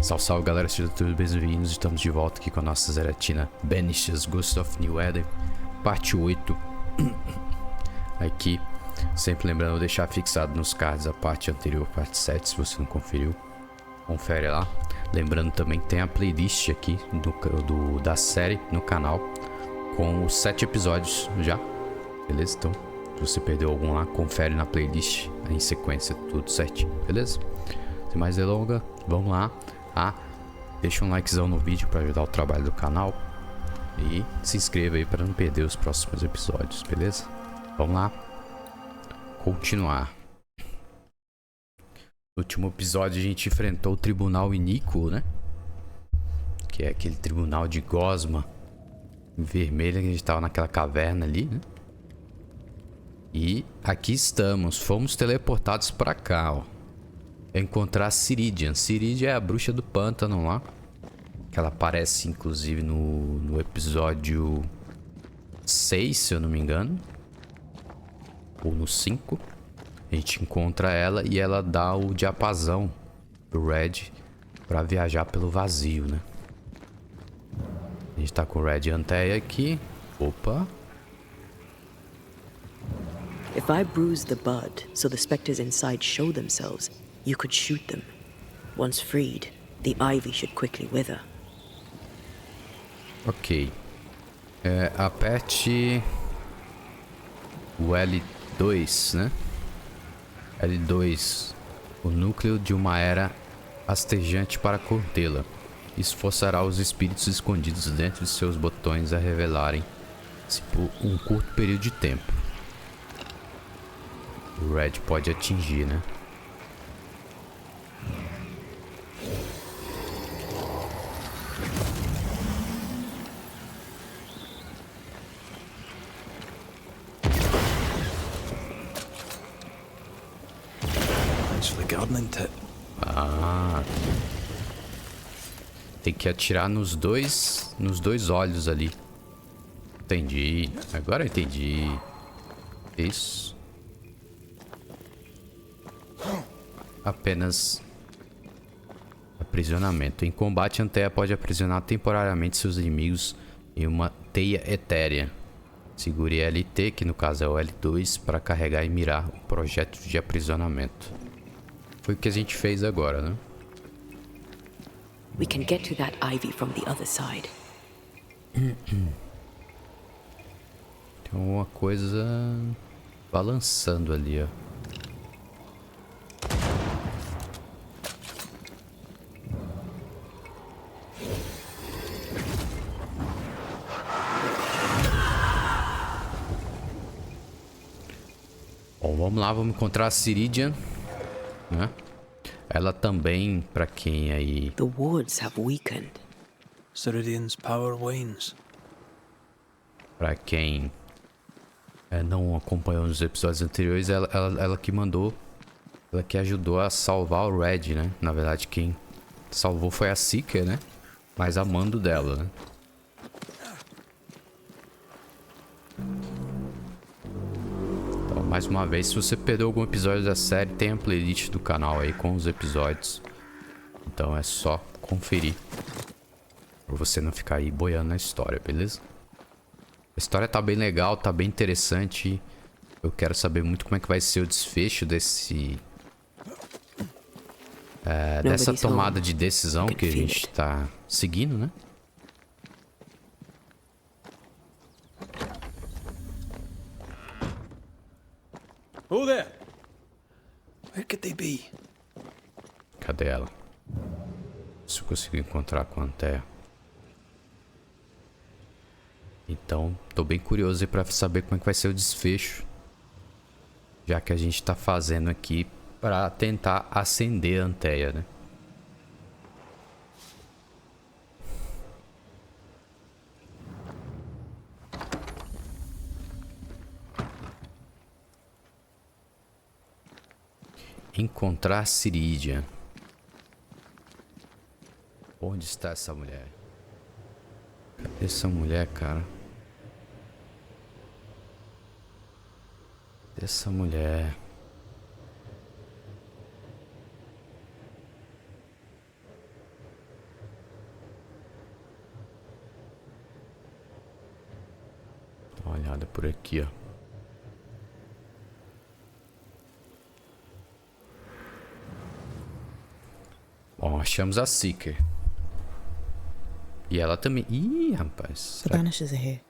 Salve, salve galera, sejam todos bem-vindos. Estamos de volta aqui com a nossa Zeratina BANISHERS Ghost of New Eden, parte 8. Aqui, sempre lembrando de deixar fixado nos cards a parte anterior, parte 7, se você não conferiu, confere lá. Lembrando também que tem a playlist aqui da série no canal, com os 7 episódios já, beleza? Então, se você perdeu algum lá, confere na playlist em sequência, tudo certinho, beleza? Sem mais delongas, vamos lá. Deixa um likezão no vídeo para ajudar o trabalho do canal e se inscreva aí para não perder os próximos episódios, beleza? Vamos lá continuar. No último episódio a gente enfrentou o tribunal iníquo, né? Que é aquele tribunal de gosma vermelha que a gente tava naquela caverna ali, né? E aqui estamos, fomos teleportados para cá, ó. Encontrar Siridean. Siridean é a bruxa do pântano lá, que ela aparece inclusive no episódio 6, se eu não me engano, ou no 5. A gente encontra ela e ela dá o diapasão pro Red pra viajar pelo vazio, né? A gente tá com o Red e Antea aqui. Opa. If I bruise the bud so the specters inside show themselves, you could shoot them. Once freed, the ivy should quickly wither. Ok. Aperte o L2, né? L2. O núcleo de uma era astejante para contê-la. Isso forçará os espíritos escondidos dentro de seus botões a revelarem-se por um curto período de tempo. O Red pode atingir, né? Tem que atirar nos dois olhos ali. Entendi. Agora eu entendi. Isso. Apenas aprisionamento. Em combate, Antea pode aprisionar temporariamente seus inimigos em uma teia etérea. Segure LT, que no caso é o L2, para carregar e mirar o projeto de aprisionamento. Foi o que a gente fez agora, né? We can get to that ivy from the other side. Tem alguma coisa balançando ali, ó. Bom, vamos lá, vamos encontrar a Siridean, né? Ela também, pra quem aí... The wards have weakened. Siridean's power wanes. Pra quem não acompanhou nos episódios anteriores, ela que mandou, ela que ajudou a salvar o Red, né? Na verdade, quem salvou foi a Seeker, né? Mas a mando dela, né? Então, mais uma vez, se você perdeu algum episódio da série, tem a playlist do canal aí com os episódios. Então é só conferir, pra você não ficar aí boiando na história, beleza? A história tá bem legal, tá bem interessante. Eu quero saber muito como é que vai ser o desfecho dessa tomada de decisão que a gente tá seguindo, né? Oh there! Where could they be? Cadê ela? Se eu consigo encontrar com a Antea. Então, tô bem curioso aí pra saber como é que vai ser o desfecho. Já que a gente tá fazendo aqui pra tentar acender a Antea, né? Encontrar Siridean. Onde está essa mulher? Cadê essa mulher, cara? Cadê essa mulher? olhada por aqui, ó. Bom, achamos a Seeker. E ela também... Ih, rapaz. The Banishers are here.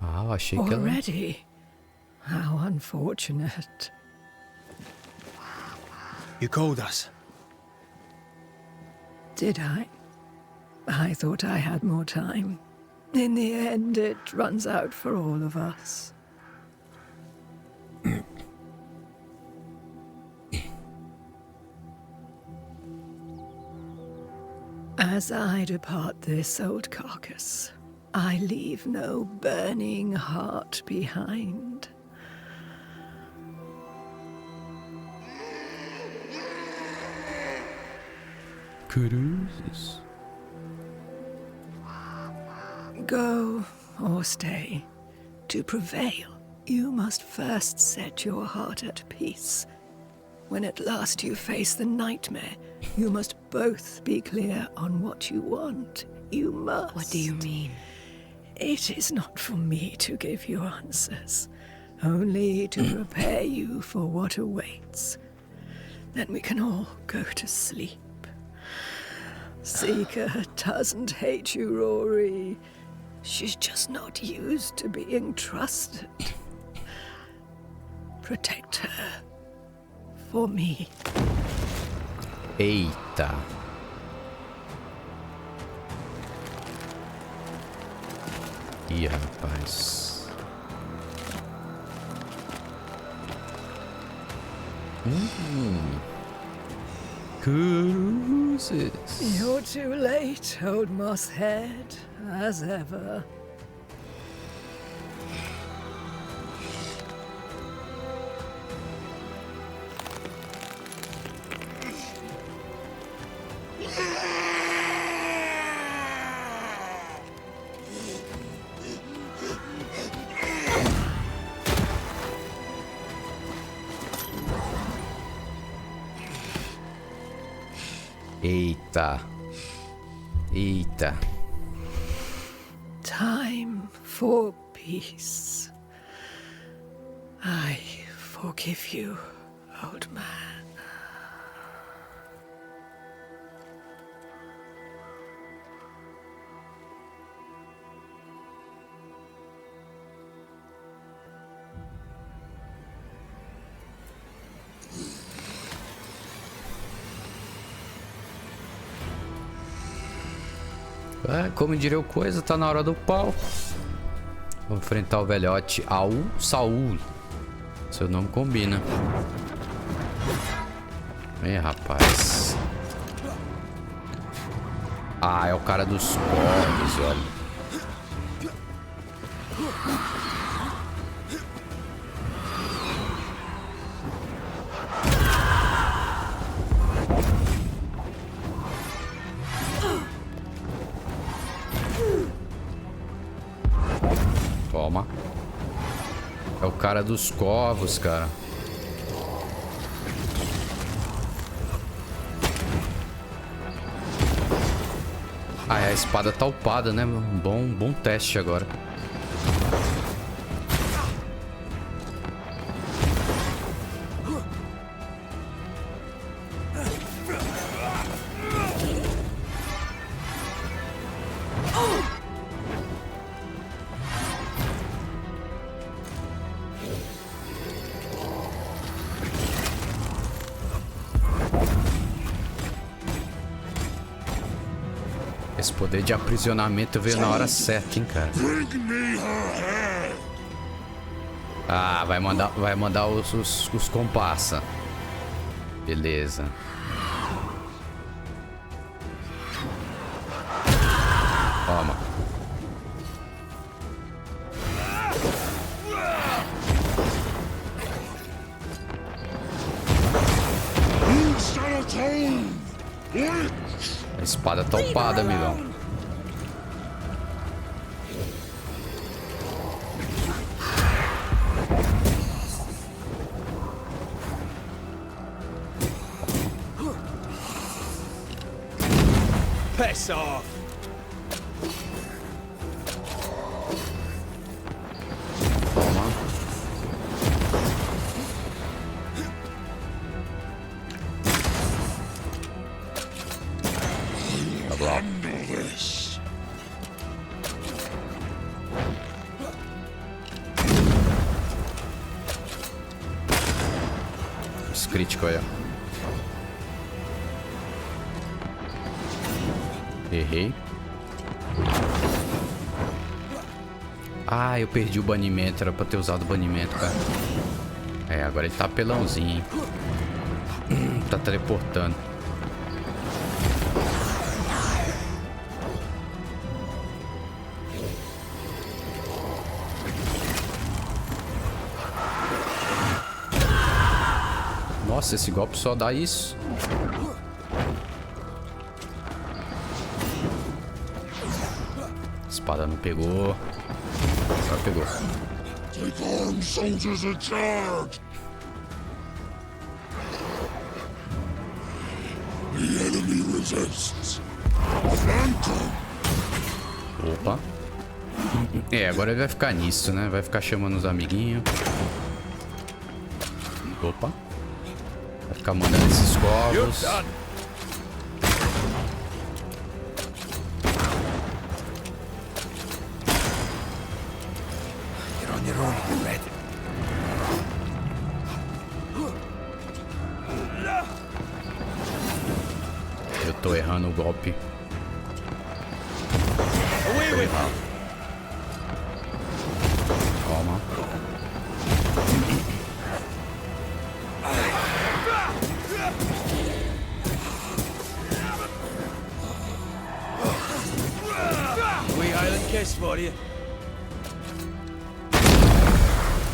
Ah, eu achei que ela... Already? How unfortunate. You called us. Did I? I thought I had more time. In the end, it runs out for all of us. As I depart this old carcass, I leave no burning heart behind. Cruzes. Go or stay. To prevail, you must first set your heart at peace. When at last you face the nightmare, you must both be clear on what you want. You must. What do you mean? It is not for me to give you answers, only to prepare you for what awaits. Then we can all go to sleep. Seeker doesn't hate you, Rory. She's just not used to being trusted. Protect her. For me. Eita. Ih, rapaz. Cruzes. You're too late, old mosshead, as ever. Eita. Eita. Time for peace. I forgive you, old man. Ah, como diria o coisa, tá na hora do pau. Vamos enfrentar o velhote Aul Saul. Seu nome combina. Vem, rapaz. Ah, é o cara dos corvos, olha. Toma. É o cara dos corvos, cara. Ah, a espada tá upada, né? Bom teste agora. Esse poder de aprisionamento veio na hora certa, hein, cara. Ah, vai mandar os comparsa. Beleza. Toma. A espada tá upada, amigão. Piss off! Os críticos aí, ó. Errei. Ah, eu perdi o banimento. Era pra ter usado o banimento, cara. É, agora ele tá pelãozinho, hein? Tá teleportando. Nossa, esse golpe só dá isso. Espada não pegou. Agora pegou. Take armed soldiers and charge! The enemy resists. Rancor! Opa. É, agora ele vai ficar nisso, né? Vai ficar chamando os amiguinhos. Opa. Vai ficar mandando esses corvos. Eu tô errando o golpe. Tô errado. Calma.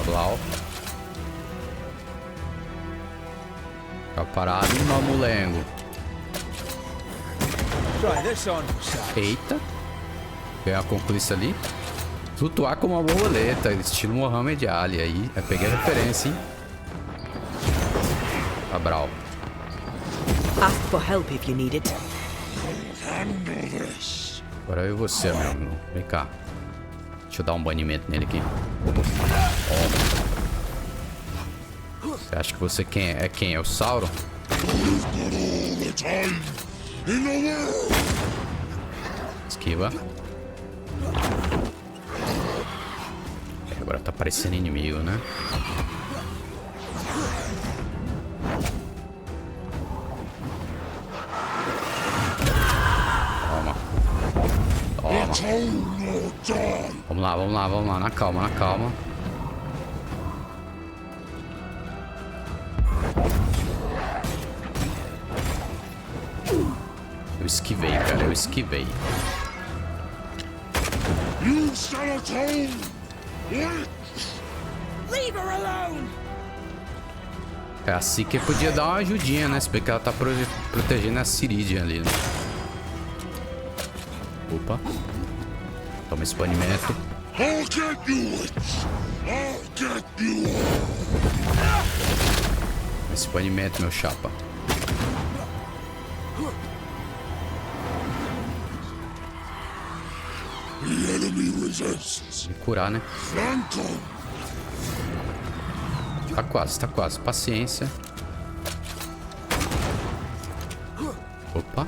Blau. Fica parado, mamulengo. Eita. Ganhar a conquista ali. Flutuar como uma borboleta, estilo Mohamed Ali. Aí, eu peguei a referência, hein? Abral. Ask for help if you need it. Agora eu e você, meu amigo. Vem cá. Deixa eu dar um banimento nele aqui. Você acha que você quem é? É quem? É o Sauron? Esquiva. Agora tá parecendo inimigo, né? Toma. Toma. Vamos lá, vamos lá, vamos lá. Na calma, na calma. Eu esquivei, cara. Eu esquivei. É assim que podia dar uma ajudinha, né? Se bem que ela tá protegendo a Siridean ali, né? Opa. Toma esse banimento. Esse banimento, meu chapa. Me curar, né? Tá quase, tá quase. Paciência. Opa.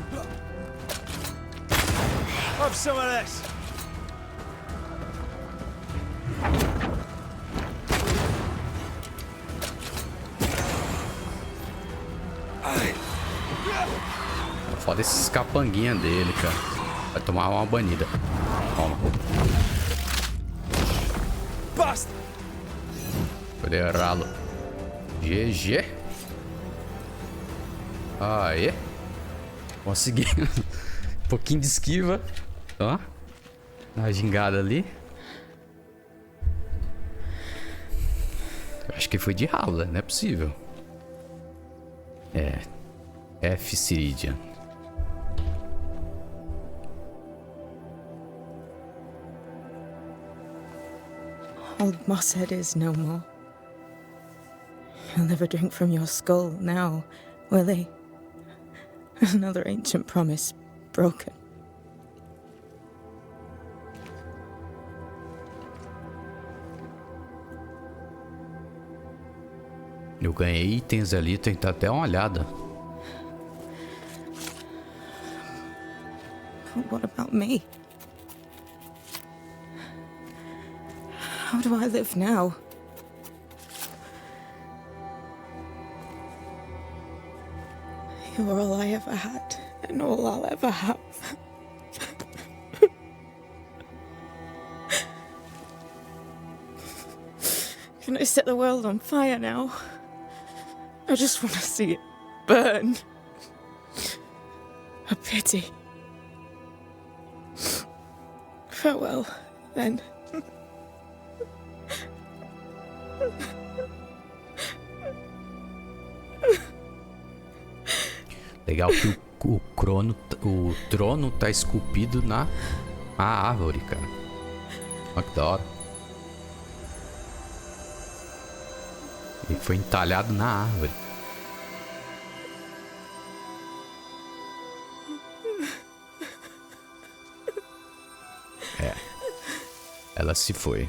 Foda esses capanguinha dele, cara. Vai tomar uma banida. Toma. Poder errá-lo. GG. Aê. Consegui. Um pouquinho de esquiva. Ó. Uma gingada ali. Eu acho que foi de rala, não é possível. É. F Siridean. Old Mosshead is no more. He'll never drink from your skull now, will he? Another ancient promise broken. Eu ganhei itens ali, tem que dar até uma olhada. What about me? How do I live now? You're all I ever had, and all I'll ever have. Can I set the world on fire now? I just want to see it burn. A pity. Farewell, then. Legal que o trono tá esculpido na árvore, cara. Olha que da hora. E foi entalhado na árvore. É. Ela se foi.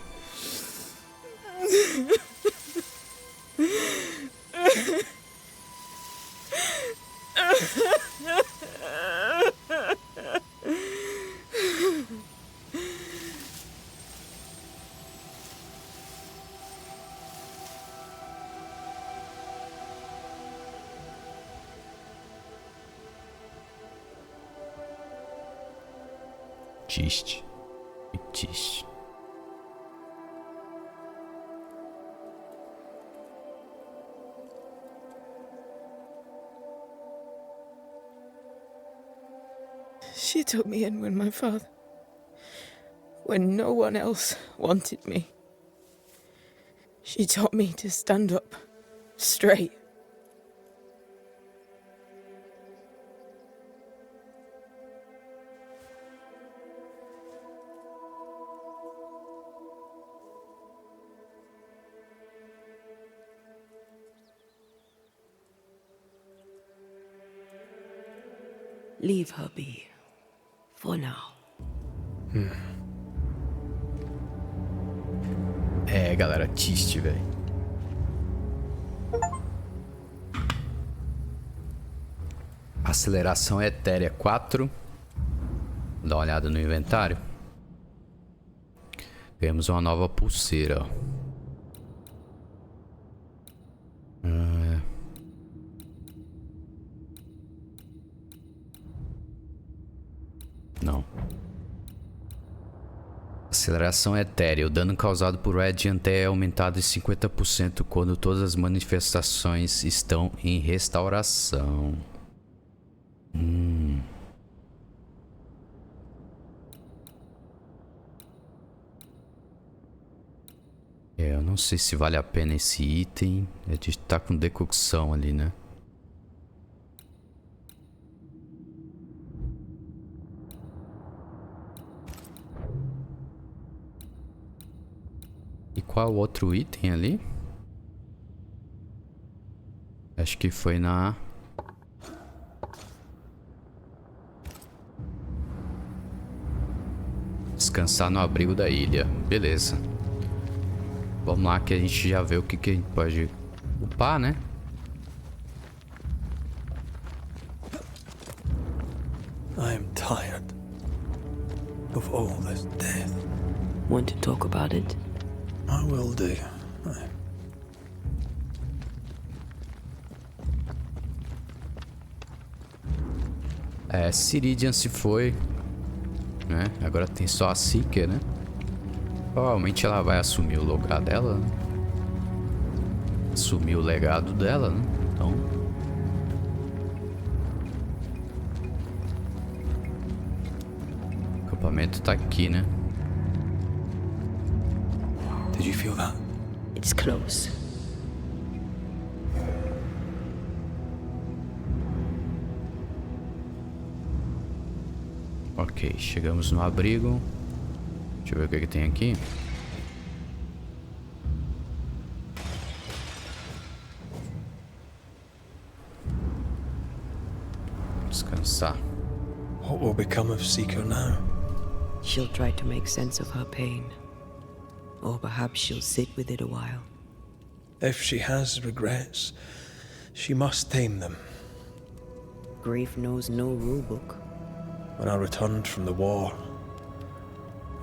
Triste. E triste. She took me in when no one else wanted me. She taught me to stand up straight. Leave her be. For now. É, galera, triste, velho. Aceleração etérea 4. Dá uma olhada no inventário. Ganhamos uma nova pulseira, ó. Não. Aceleração etérea. O dano causado por Red Antea é aumentado em 50% quando todas as manifestações estão em restauração. Eu não sei se vale a pena esse item. A gente tá com decocção ali, né? E qual o outro item ali? Acho que foi na... Descansar no abrigo da ilha. Beleza. Vamos lá que a gente já vê o que a gente pode upar, né? I am tired of all this death. Want to talk about it? I will do. É, Siridean se foi, né? Agora tem só a Seeker, né? Provavelmente ela vai assumir o lugar dela, né? Assumir o legado dela, né? Então... O acampamento tá aqui, né? Did you feel that? It's close. Ok, chegamos no abrigo. Deixa eu ver o que tem aqui. Descansar. What will become of Seeker now? She'll try to make sense of her pain. Or perhaps she'll sit with it a while. If she has regrets, she must tame them. Grief knows no rulebook. when I returned from the war.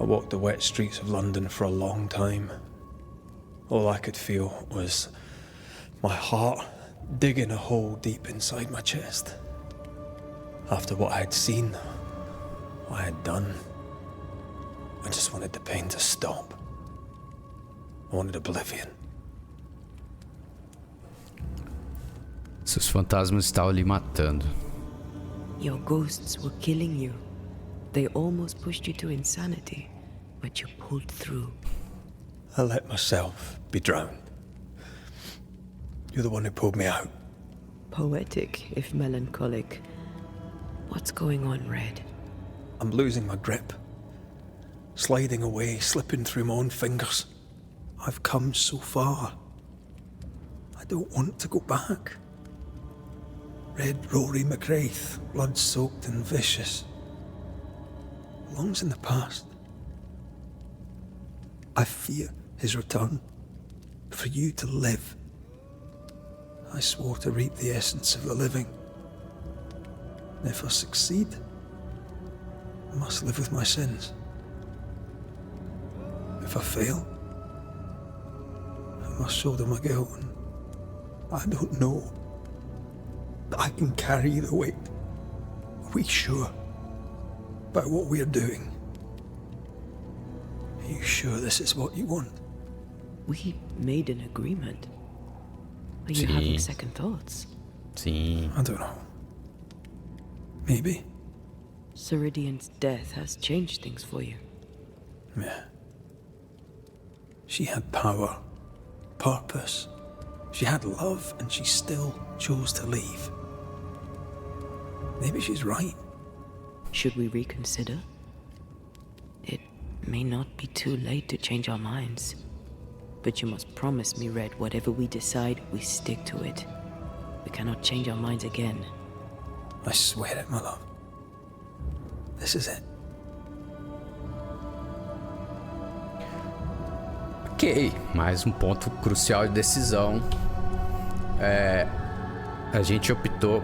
I walked the wet streets of London for a long time. All I could feel was my heart digging a hole deep inside my chest. After what I had seen, what I had done, I just wanted the pain to stop. I wanted oblivion. Seus fantasmas estavam lhe matando. Your ghosts were killing you. They almost pushed you to insanity, but you pulled through. I let myself be drowned. You're the one who pulled me out. Poetic, if melancholic. What's going on, Red? I'm losing my grip. Sliding away, slipping through my own fingers. I've come so far. I don't want to go back. Red Rory McGrath, blood-soaked and vicious. Belongs in the past. I fear his return. For you to live. I swore to reap the essence of the living. And if I succeed, I must live with my sins. If I fail, I must shoulder my guilt, and I don't know that I can carry the weight. Are we sure about what we are doing? Are you sure this is what you want? We made an agreement. Are you having second thoughts? Sim. I don't know. Maybe. Siridean's death has changed things for you. Yeah. She had power, purpose. She had love, and she still chose to leave. Maybe she's right. Should we reconsider? It may not be too late to change our minds. But you must promise me, Red, whatever we decide, we stick to it. We cannot change our minds again. I swear it, my love. This is it. Ok, mais um ponto crucial de decisão. A gente optou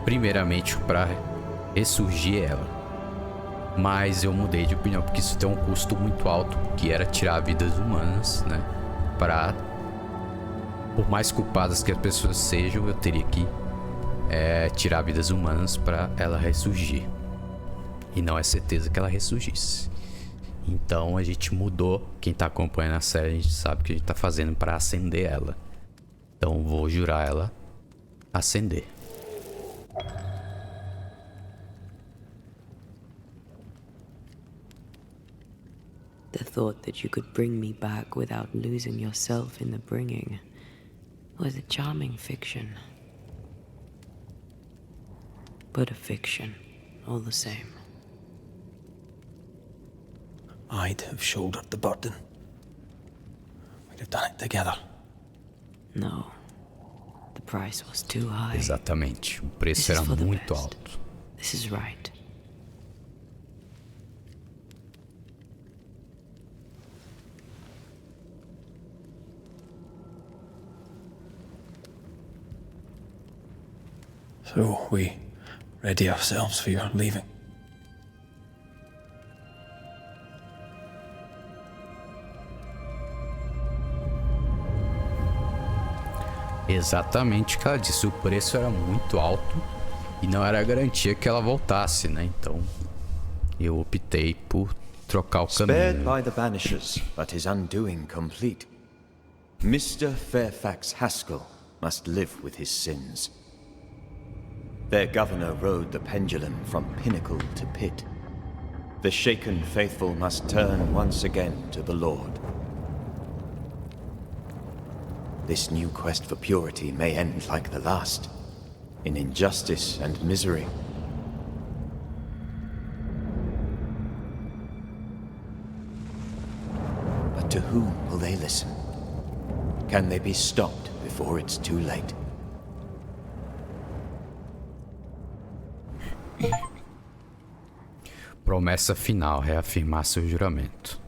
primeiramente para ressurgir ela. Mas eu mudei de opinião porque isso tem um custo muito alto, que era tirar vidas humanas, né? Por mais culpadas que as pessoas sejam, eu teria que tirar vidas humanas para ela ressurgir. E não é certeza que ela ressurgisse. Então a gente mudou. Quem tá acompanhando a série, a gente sabe o que a gente tá fazendo para acender ela. Então vou jurar ela acender. The thought that you could bring me back without losing yourself in the bringing was a charming fiction. But a fiction, all the same. I'd have shouldered the burden. We'd have done it together. No. The price was too high. Exatamente. O preço era muito alto. This is right. So we ready ourselves for your leaving. Exatamente o que ela disse. O preço era muito alto e não era garantia que ela voltasse, né? Então eu optei por trocar o caminho. Spared by the Banishers, but his undoing complete. Mr. Fairfax Haskell must live with his sins. Their governor rode the pendulum from pinnacle to pit. The shaken faithful must turn once again to the Lord. This new quest for purity may end like the last, in injustice and misery. But to whom will they listen? Can they be stopped before it's too late? Promessa final, reafirmar seu juramento.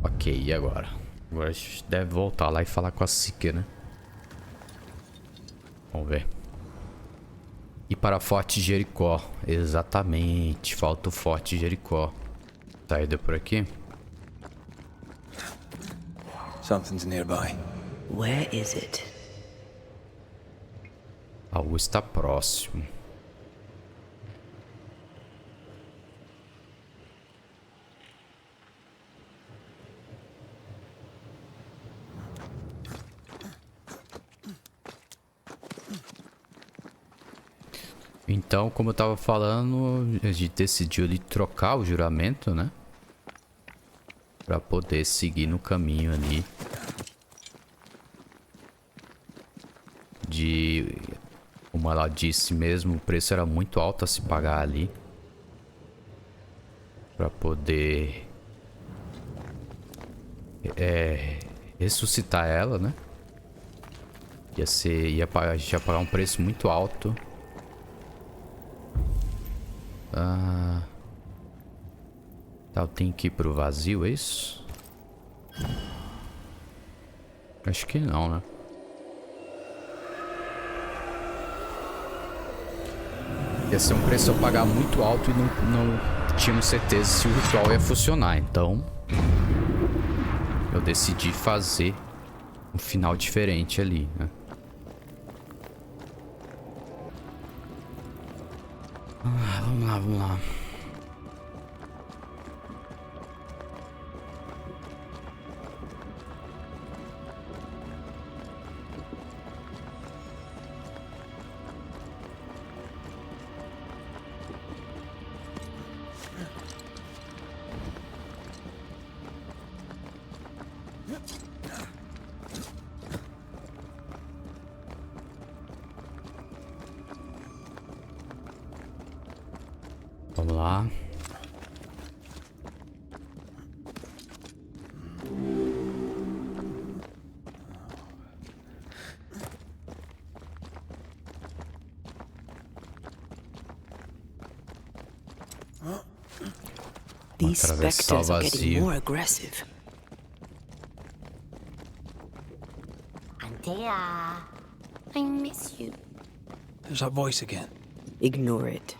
Ok, e agora? Agora a gente deve voltar lá e falar com a Seeker, né? Vamos ver. E para Fort Jericho. Exatamente. Falta o Fort Jericho. Saída por aqui. Something's nearby. Where is it? Algo está próximo. Então, como eu tava falando, a gente decidiu ali trocar o juramento, né? Pra poder seguir no caminho ali. Como ela disse mesmo, o preço era muito alto a se pagar ali. Pra poder... ressuscitar ela, né? A gente ia pagar um preço muito alto. Tá, eu tenho que ir pro vazio, é isso? Acho que não, né? Ia ser um preço a pagar muito alto e não tínhamos certeza se o ritual ia funcionar. Então, eu decidi fazer um final diferente ali, né? Vamos lá, vamos lá. Vamos lá. These specters are getting more aggressive. Antea, I miss you. There's that voice again. Ignore it.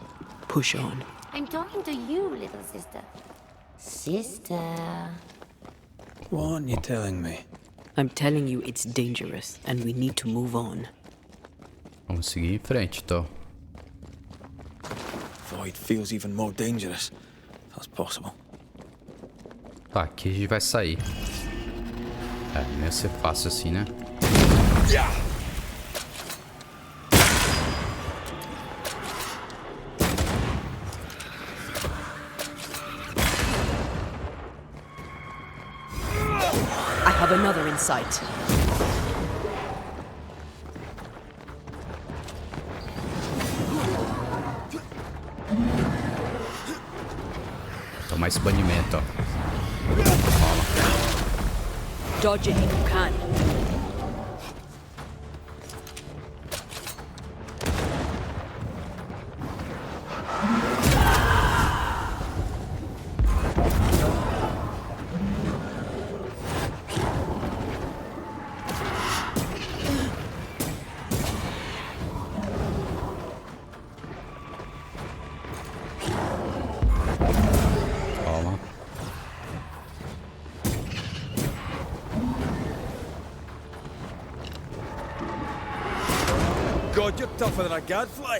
Push on. I'm talking to you, little sister. Sister. What aren't you telling me? I'm telling you it's dangerous and we need to move on. Vamos seguir em frente, então. Void feels even more dangerous. That's possible. Tá, aqui a gente vai sair. Não ia ser fácil assim, né? I have another in sight. Tomar esse banimento, ó. Dodge it if you can. Toma. God, you're tougher than a gadfly.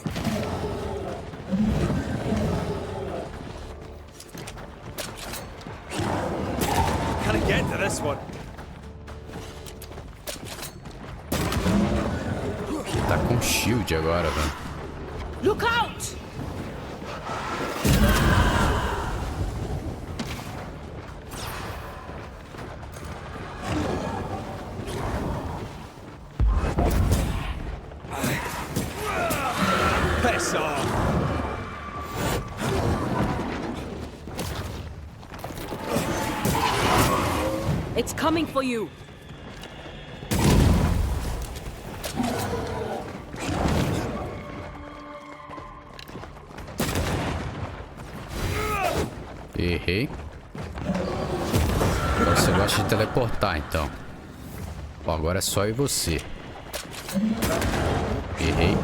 Can I get to this one? Tá com shield agora, velho. Look out! Piss off. It's coming for you. Errei. Você gosta de teleportar, então. Bom, agora é só eu e você. Errei.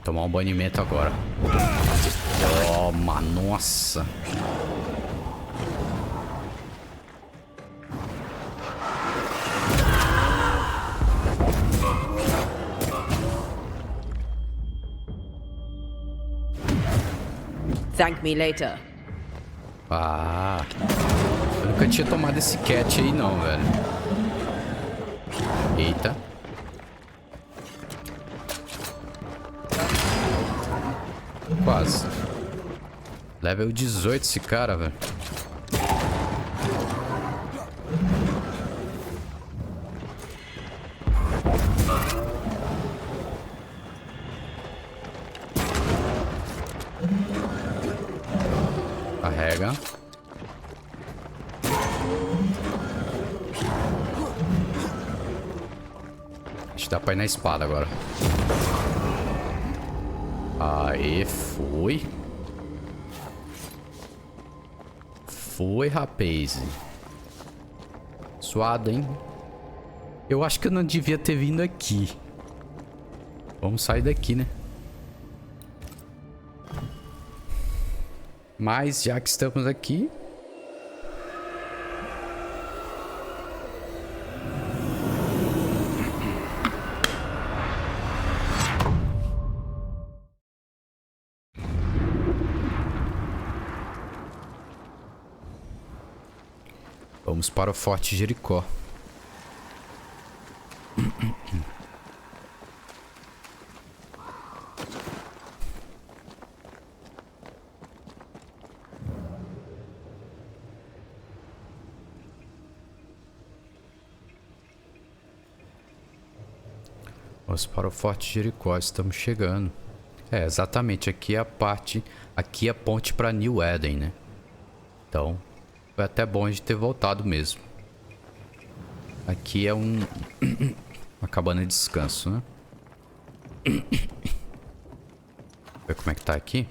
tomar um banimento agora. Toma, nossa. Thank me later. Ah, eu nunca tinha tomado esse cat aí não, velho. Eita. Quase. Level 18 esse cara, velho. Carrega. Acho que dá pra ir na espada agora. Aê, foi. Foi, rapaz. Suado, hein? Eu acho que eu não devia ter vindo aqui. Vamos sair daqui, né? Mas já que estamos aqui... Vamos para o Fort Jericho. Vamos para o Fort Jericho, estamos chegando. É, exatamente, aqui é a parte... Aqui é a ponte para New Eden, né? Então... Foi até bom a gente ter voltado mesmo. Aqui é uma cabana de descanso, né? Ver como é que tá aqui.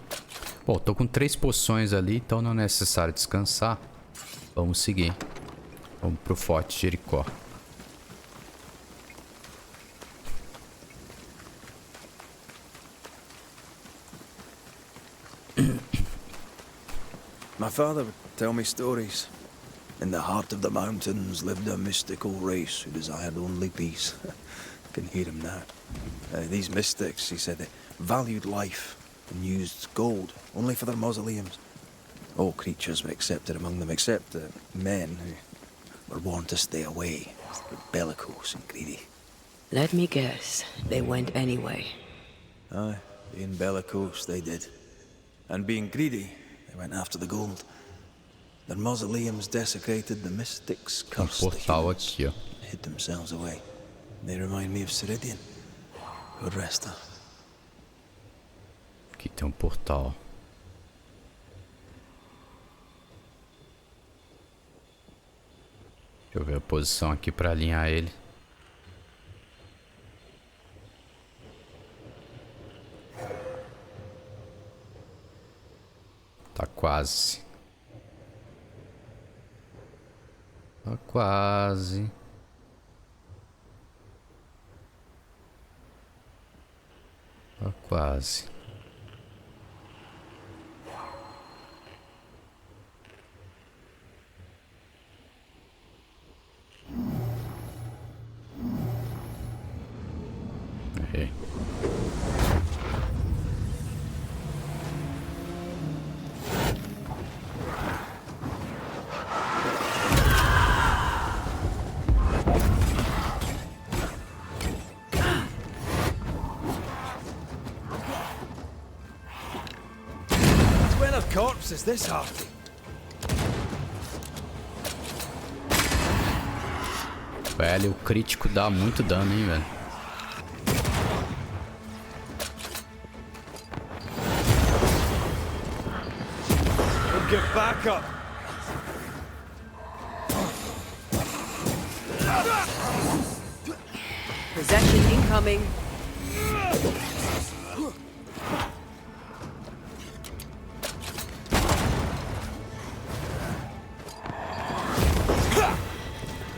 Bom, tô com 3 poções ali, então não é necessário descansar. Vamos seguir. Vamos pro Forte Jericho. My father would tell me stories. In the heart of the mountains lived a mystical race who desired only peace. I can hear him now. These mystics, he said, they valued life and used gold only for their mausoleums. All creatures were accepted among them except men who were born to stay away. They were bellicose and greedy. Let me guess, they went anyway. Aye, being bellicose they did. And being greedy, they went after the gold. Their mausoleums desecrated, the mystics cursed the humans, aqui, ó. hid themselves away. They remind me of Siridean. God rest her. Aqui tem portal. Deixa eu ver a posição aqui para alinhar ele. Tá quase. Tá quase. Tá quase. Errei. Corpse is this hearty? Velho, o crítico dá muito dano, hein, velho. We'll get back up. Possession incoming.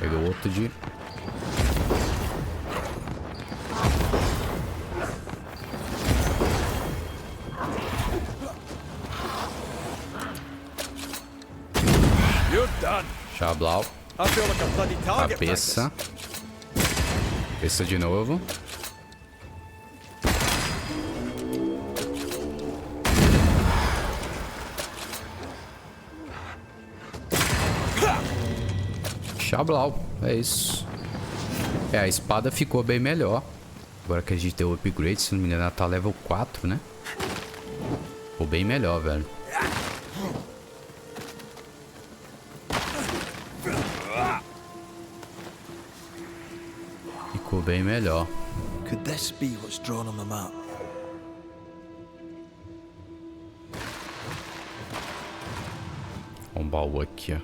Pegou outro de... Chablau. I feel like a bloody target practice. Cabeça. Cabeça de novo. Chablau, é isso. É, a espada ficou bem melhor. Agora que a gente deu o upgrade, se não me engano, ela tá level 4, né? Ficou bem melhor, velho. Ficou bem melhor. Could this be what's drawn on the map? Um baú aqui, ó.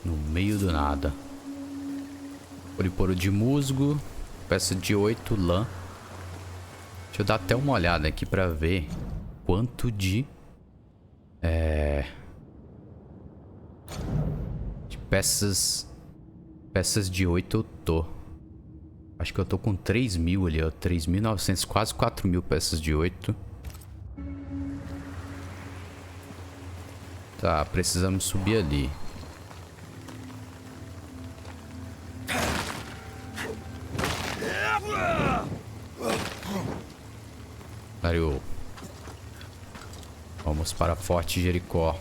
No meio do nada. Poliporo de musgo. Peça de 8 lã. Deixa eu dar até uma olhada aqui pra ver quanto de... de peças de 8 eu tô. Acho que eu tô com 3.000 ali, ó. 3.900, quase 4.000 peças de 8. Tá, precisamos subir ali. Pariu. Vamos para Fort Jericho.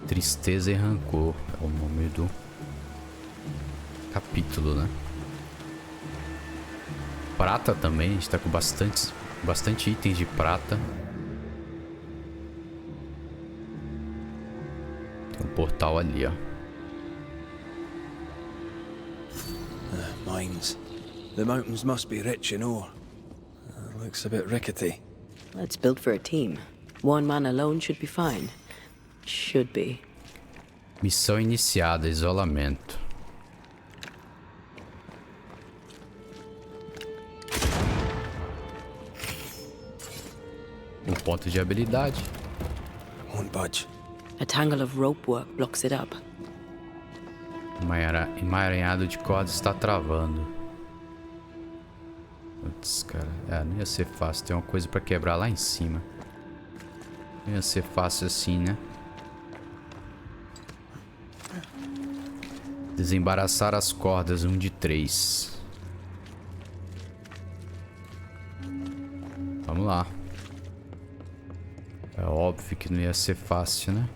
Tristeza e Rancor é o nome do capítulo, né? Prata também, a gente tá com bastante itens de prata. Tem um portal ali, ó. Mines. The mountains must be rich in ore. Looks a bit rickety. Let's build for a team. One man alone should be fine. Should be. Missão iniciada, isolamento. Um ponto de habilidade. Won't budge. A tangle of rope work blocks it up. Emaranhado de cordas está travando. Putz, cara. Não ia ser fácil. Tem uma coisa pra quebrar lá em cima. Não ia ser fácil assim, né? Desembaraçar as cordas, 1 de 3. Vamos lá. É óbvio que não ia ser fácil, né?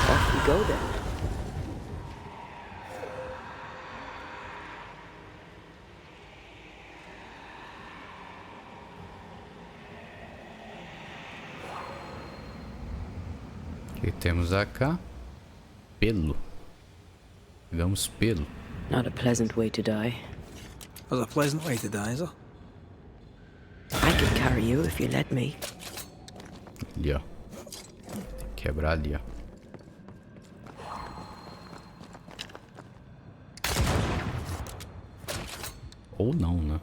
Off we go then. O que temos acá? Pelo. Pegamos pelo. Not a pleasant way to die. That's a pleasant way to die, is it? I could carry you if you let me. Ali, ó. Tem que quebrar ali, ó. Ou não, né?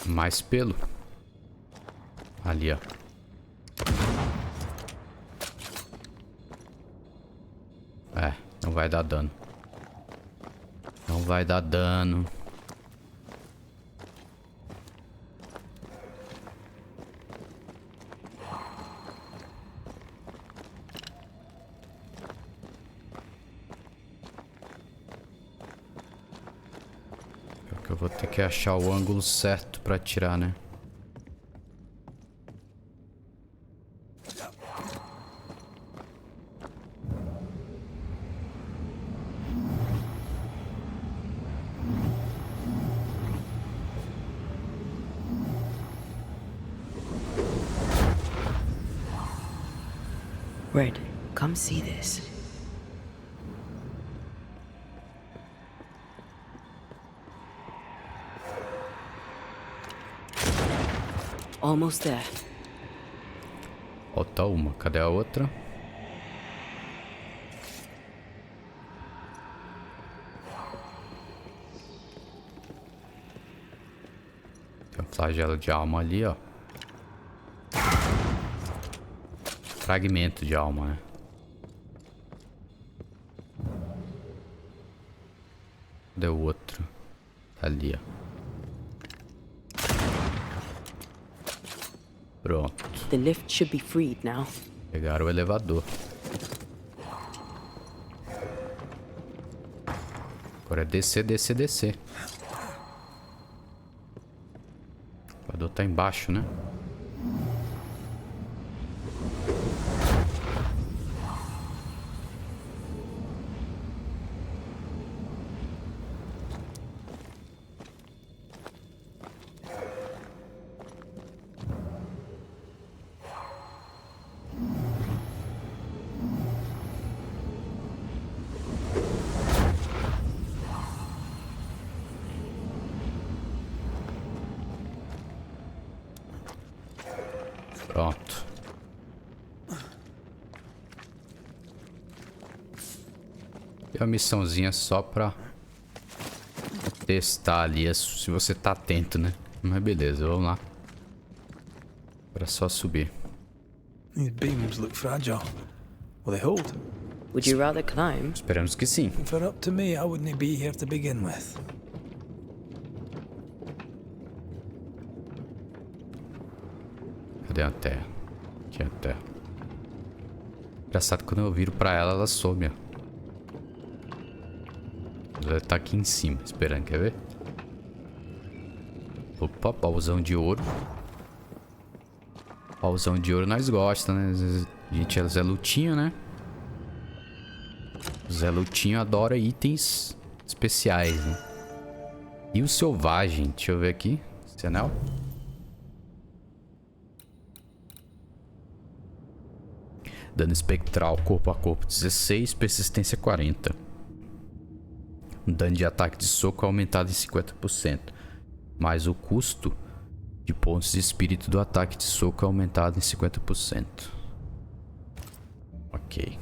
Mais pelo. Ali, ó. Não vai dar dano. Não vai dar dano. Eu vou ter que achar o ângulo certo pra atirar, né? Red, come see this. Almost there. Falta uma. Cadê a outra? Tem um flagelo de alma ali, ó. Fragmento de alma, né? Cadê o outro? Tá ali, ó. Pronto. The lift should be freed now. Pegaram o elevador. Agora é descer, descer, descer. O elevador tá embaixo, né? Pronto. E uma missãozinha só pra testar ali se você tá atento, né? Mas beleza, vamos lá. Agora é só subir. These beams look fragile. Will they hold? Would you rather climb? Esperamos que sim. If it up to me, I wouldn't be here to begin with. Cadê a Antea? Aqui é a Antea. Engraçado que quando eu viro pra ela, ela some, ó. Ela tá aqui em cima, esperando, quer ver? Opa, baúzão de ouro. Baúzão de ouro nós gostamos, né? Gente, é Zé Lutinho, né? Zé Lutinho adora itens especiais, né? E o selvagem, deixa eu ver aqui. Esse anel. Dano espectral corpo a corpo 16, persistência 40. O dano de ataque de soco é aumentado em 50%. Mas o custo de pontos de espírito do ataque de soco é aumentado em 50%. Ok.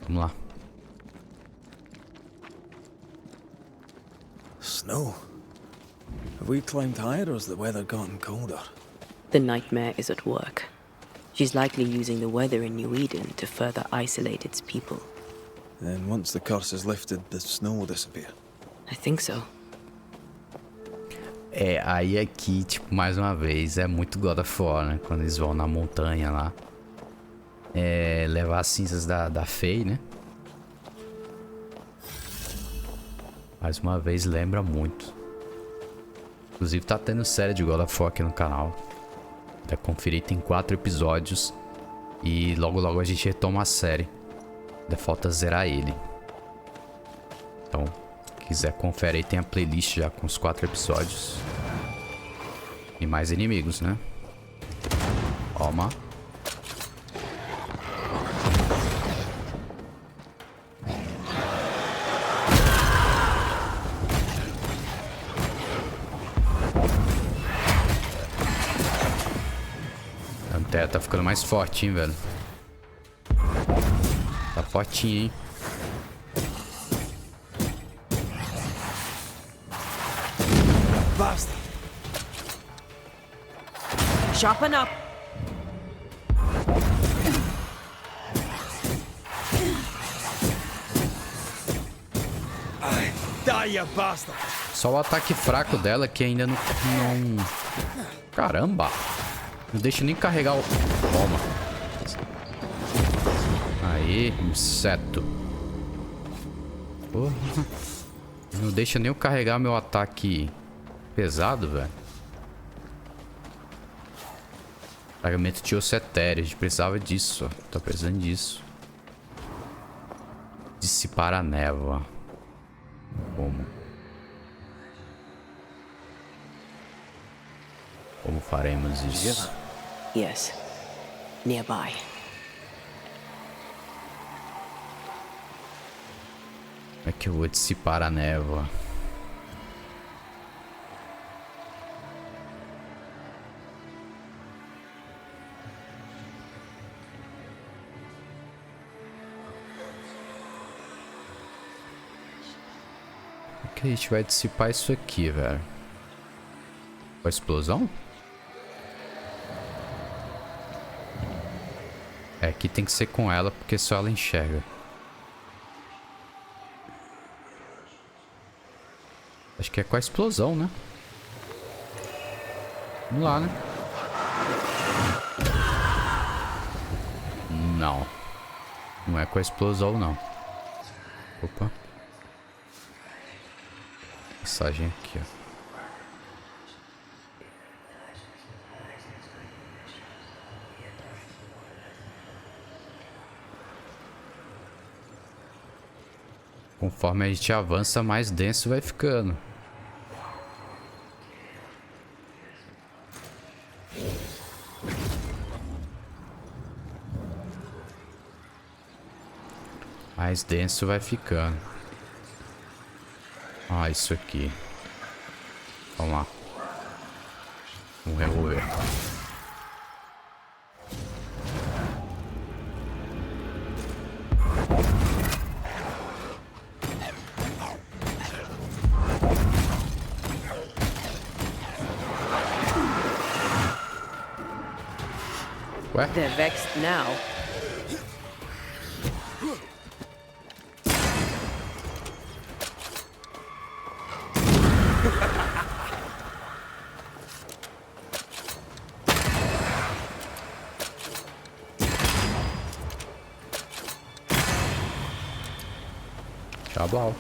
Vamos lá. Snow. Have we climbed higher or has the weather gotten colder? The nightmare is at work. She's likely using the weather in New Eden to further isolate its people. Then once the curse is lifted, the snow will disappear. I think so. É, aí aqui, tipo, mais uma vez, é muito God of War, né? Quando eles vão na montanha lá. É, levar as cinzas da Fei, né? Mais uma vez, lembra muito. Inclusive, tá tendo série de God of War aqui no canal. Pra conferir, tem 4 episódios. E logo logo a gente retoma a série. Ainda falta zerar ele. Então, se quiser confere aí, tem a playlist já com os 4 episódios. E mais inimigos, né? Toma. A Antea tá ficando mais forte, hein, velho. Tá fortinho, hein? Basta! Sharpen up! Ai, die, you bastard! Só o ataque fraco dela que ainda não... Caramba! Não deixa nem carregar o... Toma. Aí, inseto. Porra. Não deixa nem eu carregar meu ataque pesado, velho. Fragmento de osso etéreo. A gente precisava disso, ó. Tá precisando disso. Dissipar a névoa. Como? Como faremos isso? Yes. Nearby. Como é que eu vou dissipar a névoa? que a gente vai dissipar isso aqui, velho? Com a explosão? É, aqui tem que ser com ela, porque só ela enxerga. Acho que é com a explosão, né? Vamos lá, né? Não. Não é com a explosão, não. Opa. Passagem aqui, ó. Conforme a gente avança, mais denso vai ficando. Mais denso vai ficando. Ah, isso aqui. Vamos lá. Vamos remover. Ué? They're vexed now. Tchau.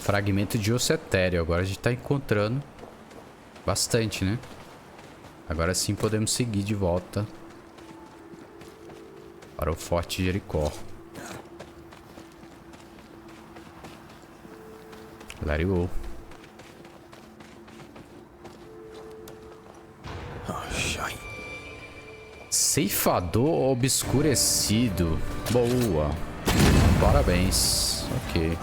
Fragmento de osso etéreo. Agora a gente tá encontrando bastante, né? Agora sim podemos seguir de volta para o Fort Jericho. Let it go. Ceifador obscurecido. Boa. Parabéns. Ok.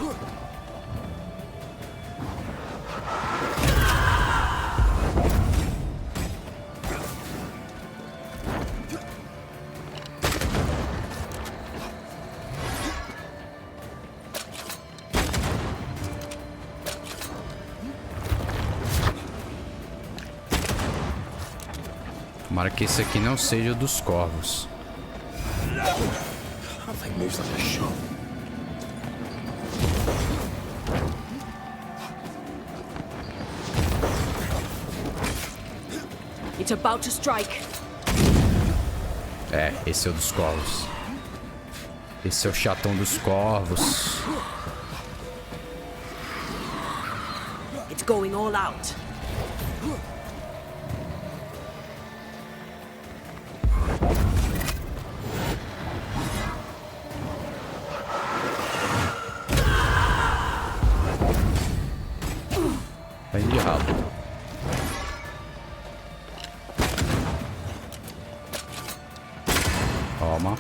Tomara que esse aqui não seja o dos corvos. It's about to strike. É, esse é o dos corvos. Esse é o chatão dos corvos. It's going all out. Tá indo de rabo. Toma.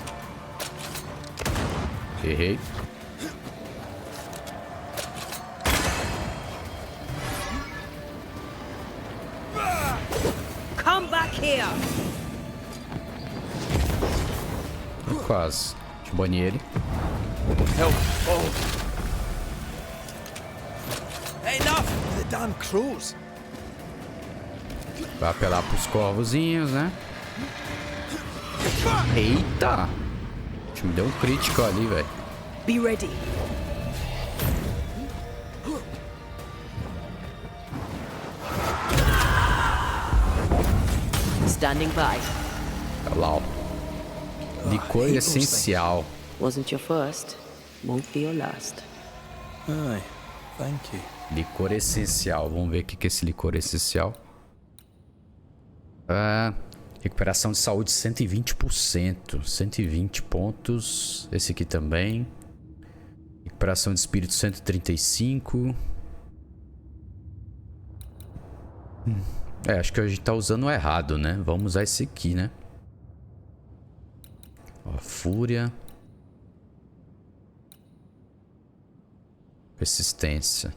Errei. Come back here. Quase. Deixa eu banir ele. Help! Oh! Enough! The damn crows! Vai apelar pros corvozinhos, né? Eita! Me deu um crítico ali, velho. Be ready. Standing by. Olha lá, ó. Licor essencial. Wasn't your first, won't be your last. Aye, thank you. Licor essencial. Vamos ver o que é esse licor essencial. Recuperação de saúde 120%. 120 pontos. Esse aqui também. Recuperação de espírito 135. Acho que a gente tá usando o errado, né? Vamos usar esse aqui, né? Ó, fúria. Persistência.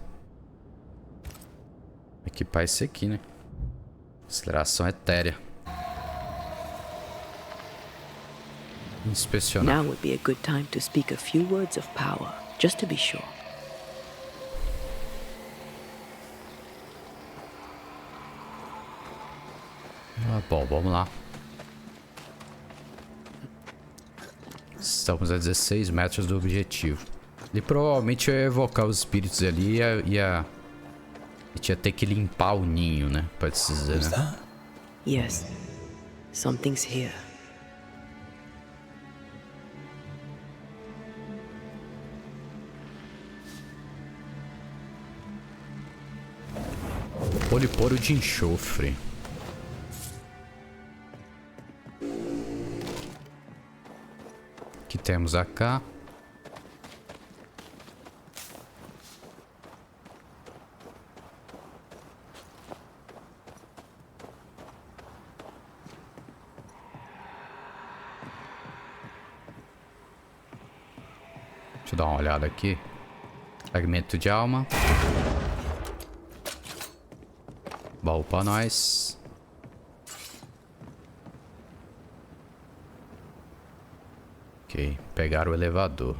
Equipar esse aqui, né? Aceleração etérea. Inspecionar. Now would be a good time to speak a few words of power, just to be sure. Ah, bom, vamos lá. Estamos a 16 metros do objetivo. E provavelmente eu ia evocar os espíritos ali e ia ter que limpar o ninho, né? Pode se dizer, né? Yes. Something's here. Poliporo de enxofre. Que temos AK. Deixa eu dar uma olhada aqui. Fragmento de alma. Baú pra nós. Ok, pegar o elevador.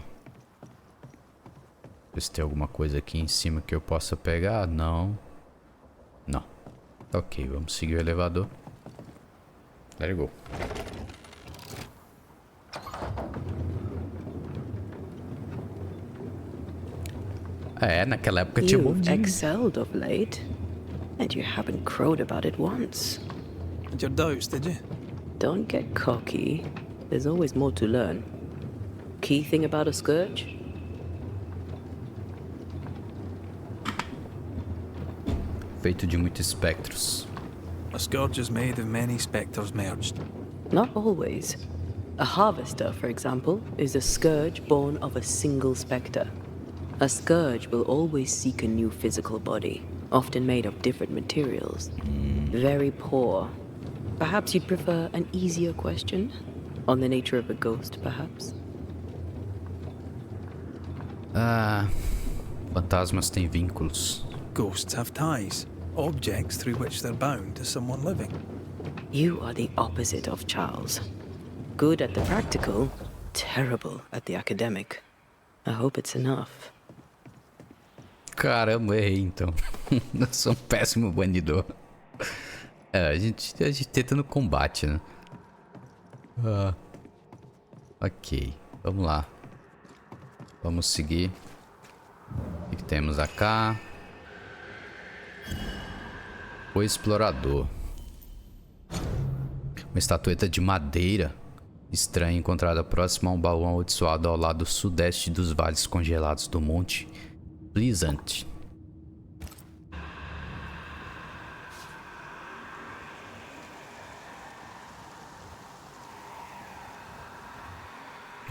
Ver se tem alguma coisa aqui em cima que eu possa pegar. Não. Não. Ok, vamos seguir o elevador. Let it go. É, naquela época tinha You've bondinho. excelled of late, and you haven't crowed about it once. Had your doubts, did you? Don't get cocky. There's always more to learn. Key thing about a scourge? Feito de muitos espectros. A scourge is made of many spectres merged. Not always. A harvester, for example, is a scourge born of a single spectre. A scourge will always seek a new physical body, often made of different materials. Very poor. Perhaps you'd prefer an easier question? On the nature of a ghost, perhaps? Ah, fantasmas têm vínculos. Ghosts have ties, objects through which they're bound to someone living. You are the opposite of Charles. Good at the practical, terrible at the academic. I hope it's enough. Caramba, errei então. Eu sou um péssimo bandidor. É, a gente tenta no combate, né? Ok, vamos lá. Vamos seguir. O que temos acá? O explorador. Uma estatueta de madeira estranha encontrada próxima a um baú amaldiçoado ao lado sudeste dos vales congelados do Monte Pleasant.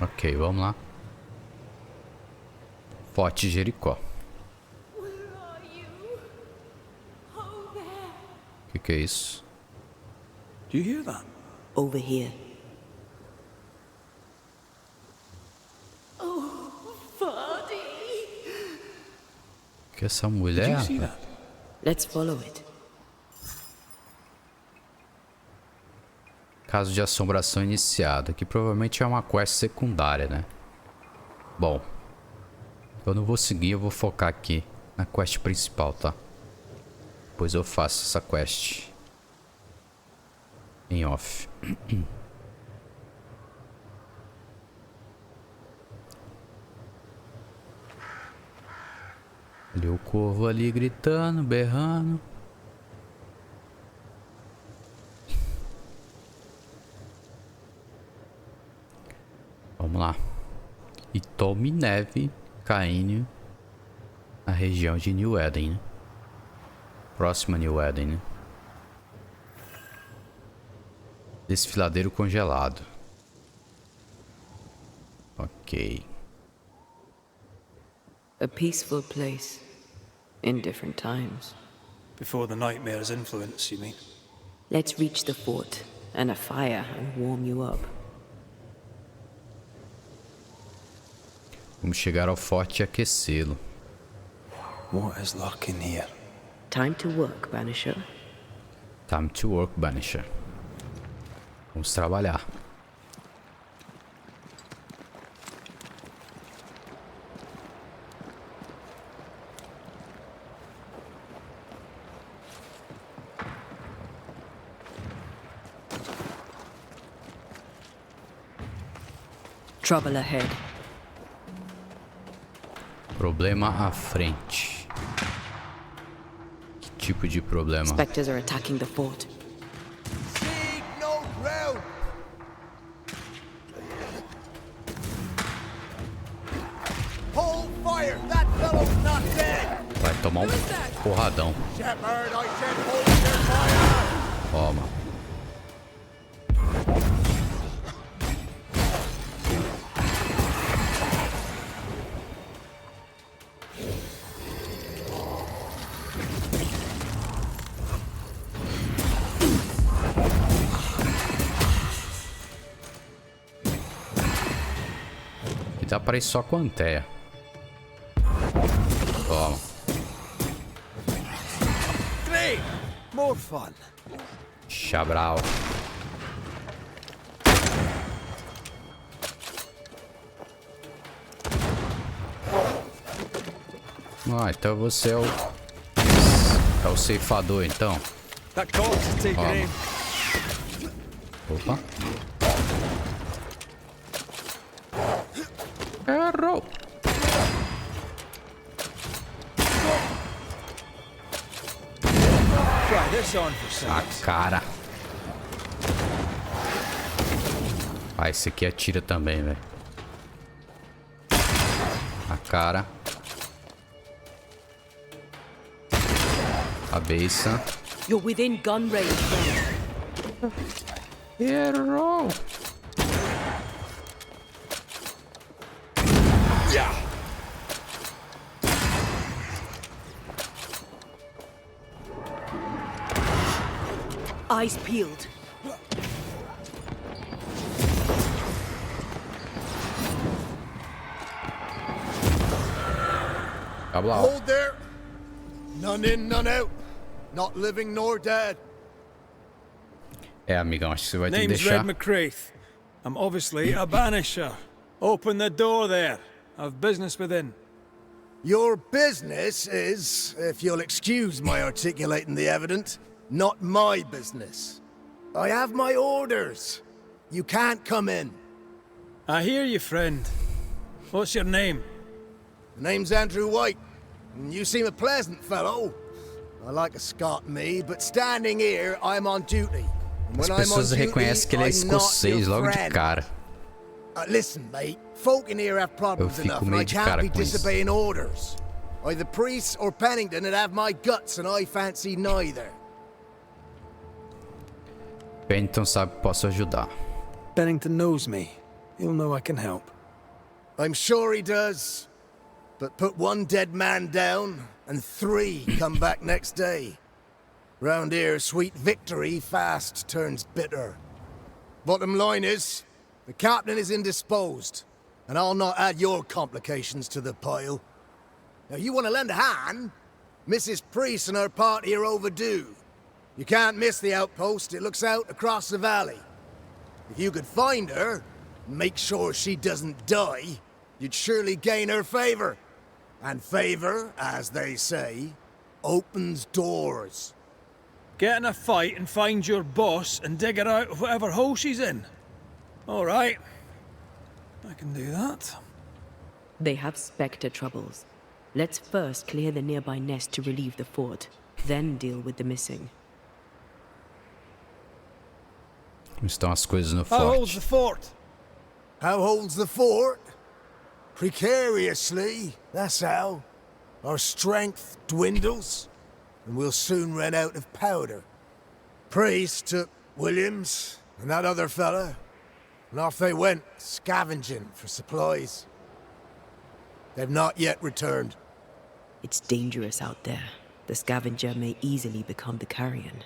Ok, vamos lá. Fort Jericho. Que é isso? Do you hear that? Over here. Que essa mulher? Did you see that? Let's follow it. Caso de assombração iniciado. Aqui provavelmente é uma quest secundária, né? Bom, eu não vou seguir, eu vou focar aqui na quest principal, tá? Depois eu faço essa quest em off. Ali o corvo ali gritando, berrando. Vamos lá. E tome neve caindo na região de New Eden, né? Próxima a New Eden, né? Desfiladeiro congelado. Ok. A peaceful place. In different times. Before the nightmare's influence, you mean? Let's reach the fort and a fire and warm you up. Vamos chegar ao forte e aquecê-lo. What is lurking here? Time to work, Banisher. Time to work, Banisher. Vamos trabalhar. Trouble ahead. Problema à frente. Que tipo de problema? Spectres are attacking the fort. Seek no ground. Hold fire! That fellow's not dead! Vai tomar porradão. Shepherd, I said hold your fire! Toma. E dá pra ir só com a Antea. Toma. Great! More fun. Chabral. Ah, então você é o ceifador, então. That corpse is taking Toma. aim. Opa. Errou. Try this on for A size. cara. Ah, esse aqui atira também, velho. A cara. Cabeça. You're within gun range, friend. Errou. Eyes peeled. Cablau. Hold there! None in, none out. Not living nor dead. É, amigão, acho que você vai ter que Name's deixar. Red McCraith. I'm obviously a banisher. Open the door there. I've business within. Your business is, if you'll excuse my articulating the evident, not my business. I have my orders. You can't come in. I hear you, friend. What's your name? The name's Andrew White, and you seem a pleasant fellow. I like a Scot, me, but standing here, I'm on duty. And As when I'm on pessoas duty, reconhecem que ele é I'm not escocês your logo de friend. cara. Listen, mate, folk in here have problems fico enough, and meio I de can't cara be com isso. disobeying orders. Either priests or Pennington would have my guts, and I fancy neither. Pennington sabe que posso ajudar. Bennington knows me. He'll know I can help. I'm sure he does. But put one dead man down, and 3 come back next day. Round here, sweet victory fast turns bitter. Bottom line is, the captain is indisposed, and I'll not add your complications to the pile. Now, you want to lend a hand? Mrs. Priest and her party are overdue. You can't miss the outpost. It looks out across the valley. If you could find her, and make sure she doesn't die, you'd surely gain her favor. And favor, as they say, opens doors. Get in a fight and find your boss and dig her out of whatever hole she's in. All right. I can do that. They have Spectre troubles. Let's first clear the nearby nest to relieve the fort, then deal with the missing. Como estão as coisas no How holds the forte? fort? How holds the fort? Precariously, that's how. Our strength dwindles, and we'll soon run out of powder. Priest took Williams and that other fella, and off they went, scavenging for supplies. They've not yet returned. It's dangerous out there. The scavenger may easily become the carrion.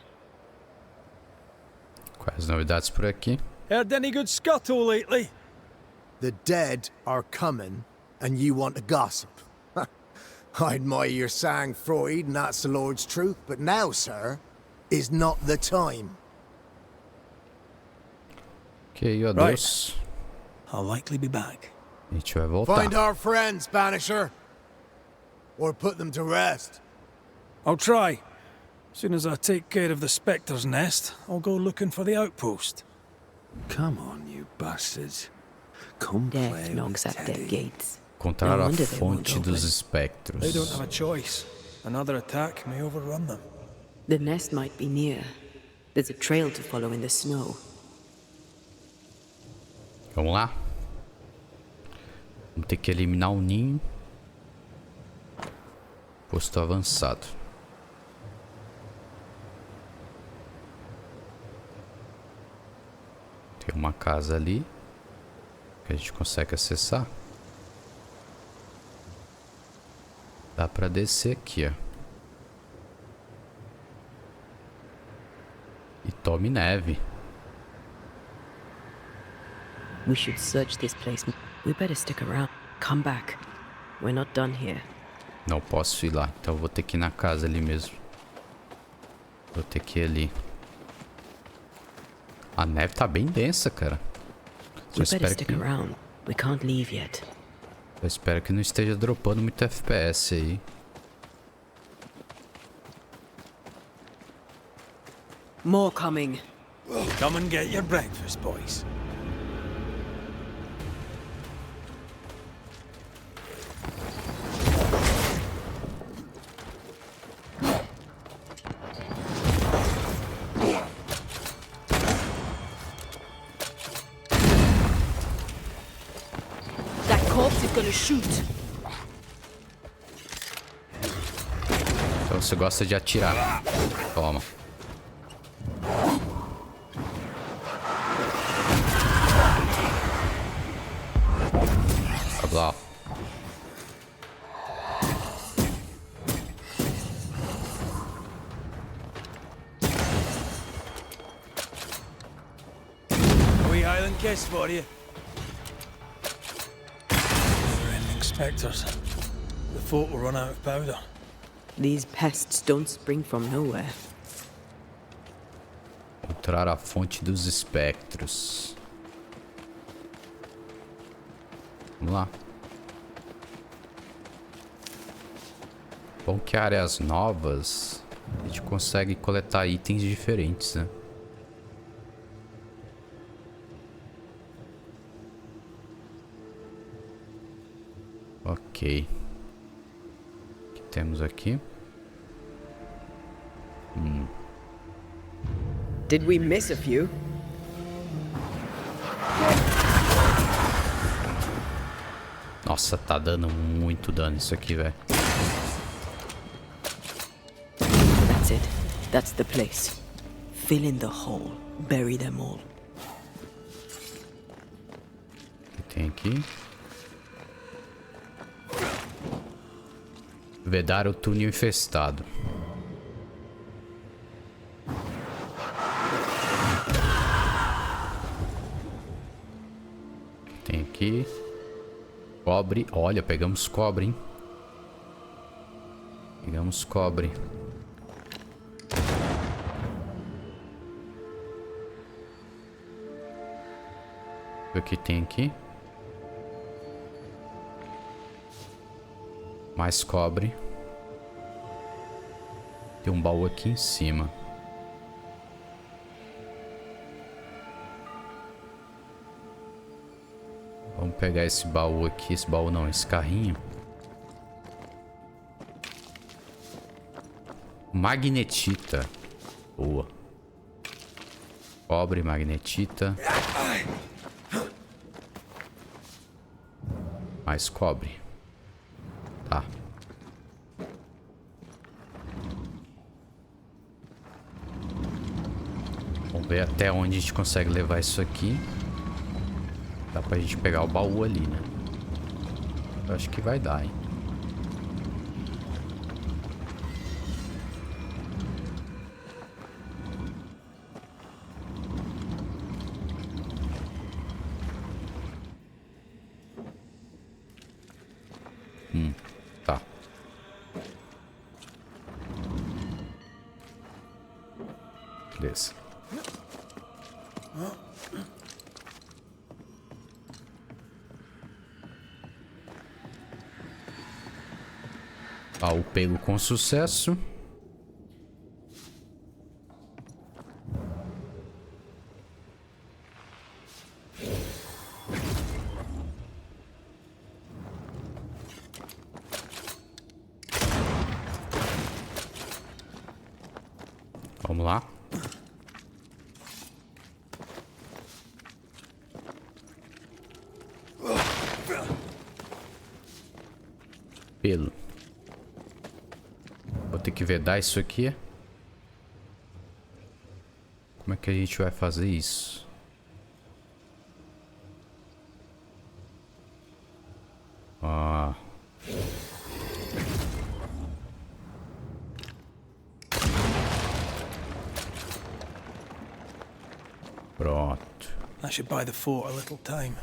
Quais novidades por aqui? Heard any good scuttle lately? The dead are coming, and you want to gossip. I admire your sang-froid, and that's the Lord's truth, but now, sir, is not the time. Ok, adeus. I'll likely be back. A gente vai voltar. Find our friends, Banisher. Or put them to rest. I'll try. As soon as I take care of the Spectre's nest, I'll go looking for the outpost. Come on, you bastards. Come Death play knocks with at their Teddy. gates. Encontrar No a wonder they won't fonte dos open. espectros. They don't have a choice. Another attack may overrun them. The nest might be near. There's a trail to follow in the snow. Vamos lá. Vamos ter que eliminar o ninho. Posto avançado. Tem uma casa ali que a gente consegue acessar. Dá pra descer aqui, ó. E tome neve. We should search this place. We better stick around. Come back. We're not done here. Não posso ir lá, então eu vou ter que ir na casa ali mesmo. Vou ter que ir ali. A neve tá bem densa, cara. We better stick around. We can't leave yet. Eu espero que não esteja dropando muito FPS aí. More coming. Come and get your breakfast, boys. That corpse is gonna shoot. Então você gosta de atirar. Toma. Lá. A wee island kiss for you. Never-ending spectres. The fort will run out of powder. These pests don't spring from nowhere. Encontrar a fonte dos espectros. Vamos lá. Bom que áreas novas a gente consegue coletar itens diferentes, né? Ok. O que temos aqui? Did we miss a few? Nossa, tá dando muito dano isso aqui, velho. That's it. That's the place. Fill in the hole. Bury them all. O que tem aqui? Vedar o túnel infestado. O que tem aqui? Cobre. Olha, pegamos cobre, hein? Pegamos cobre. O que tem aqui? Mais cobre. Tem um baú aqui em cima. Vamos pegar esse baú aqui. Esse baú não, esse carrinho. Magnetita. Boa. Cobre, magnetita. Mais cobre. Tá. Vamos ver até onde a gente consegue levar isso aqui. Dá pra gente pegar o baú ali, né? Eu acho que vai dar, hein? Tá. Beleza. Baú pego com sucesso. pelo. Vou ter que vedar isso aqui. Como é que a gente vai fazer isso? Ah. Pronto. I should buy the fort a little time.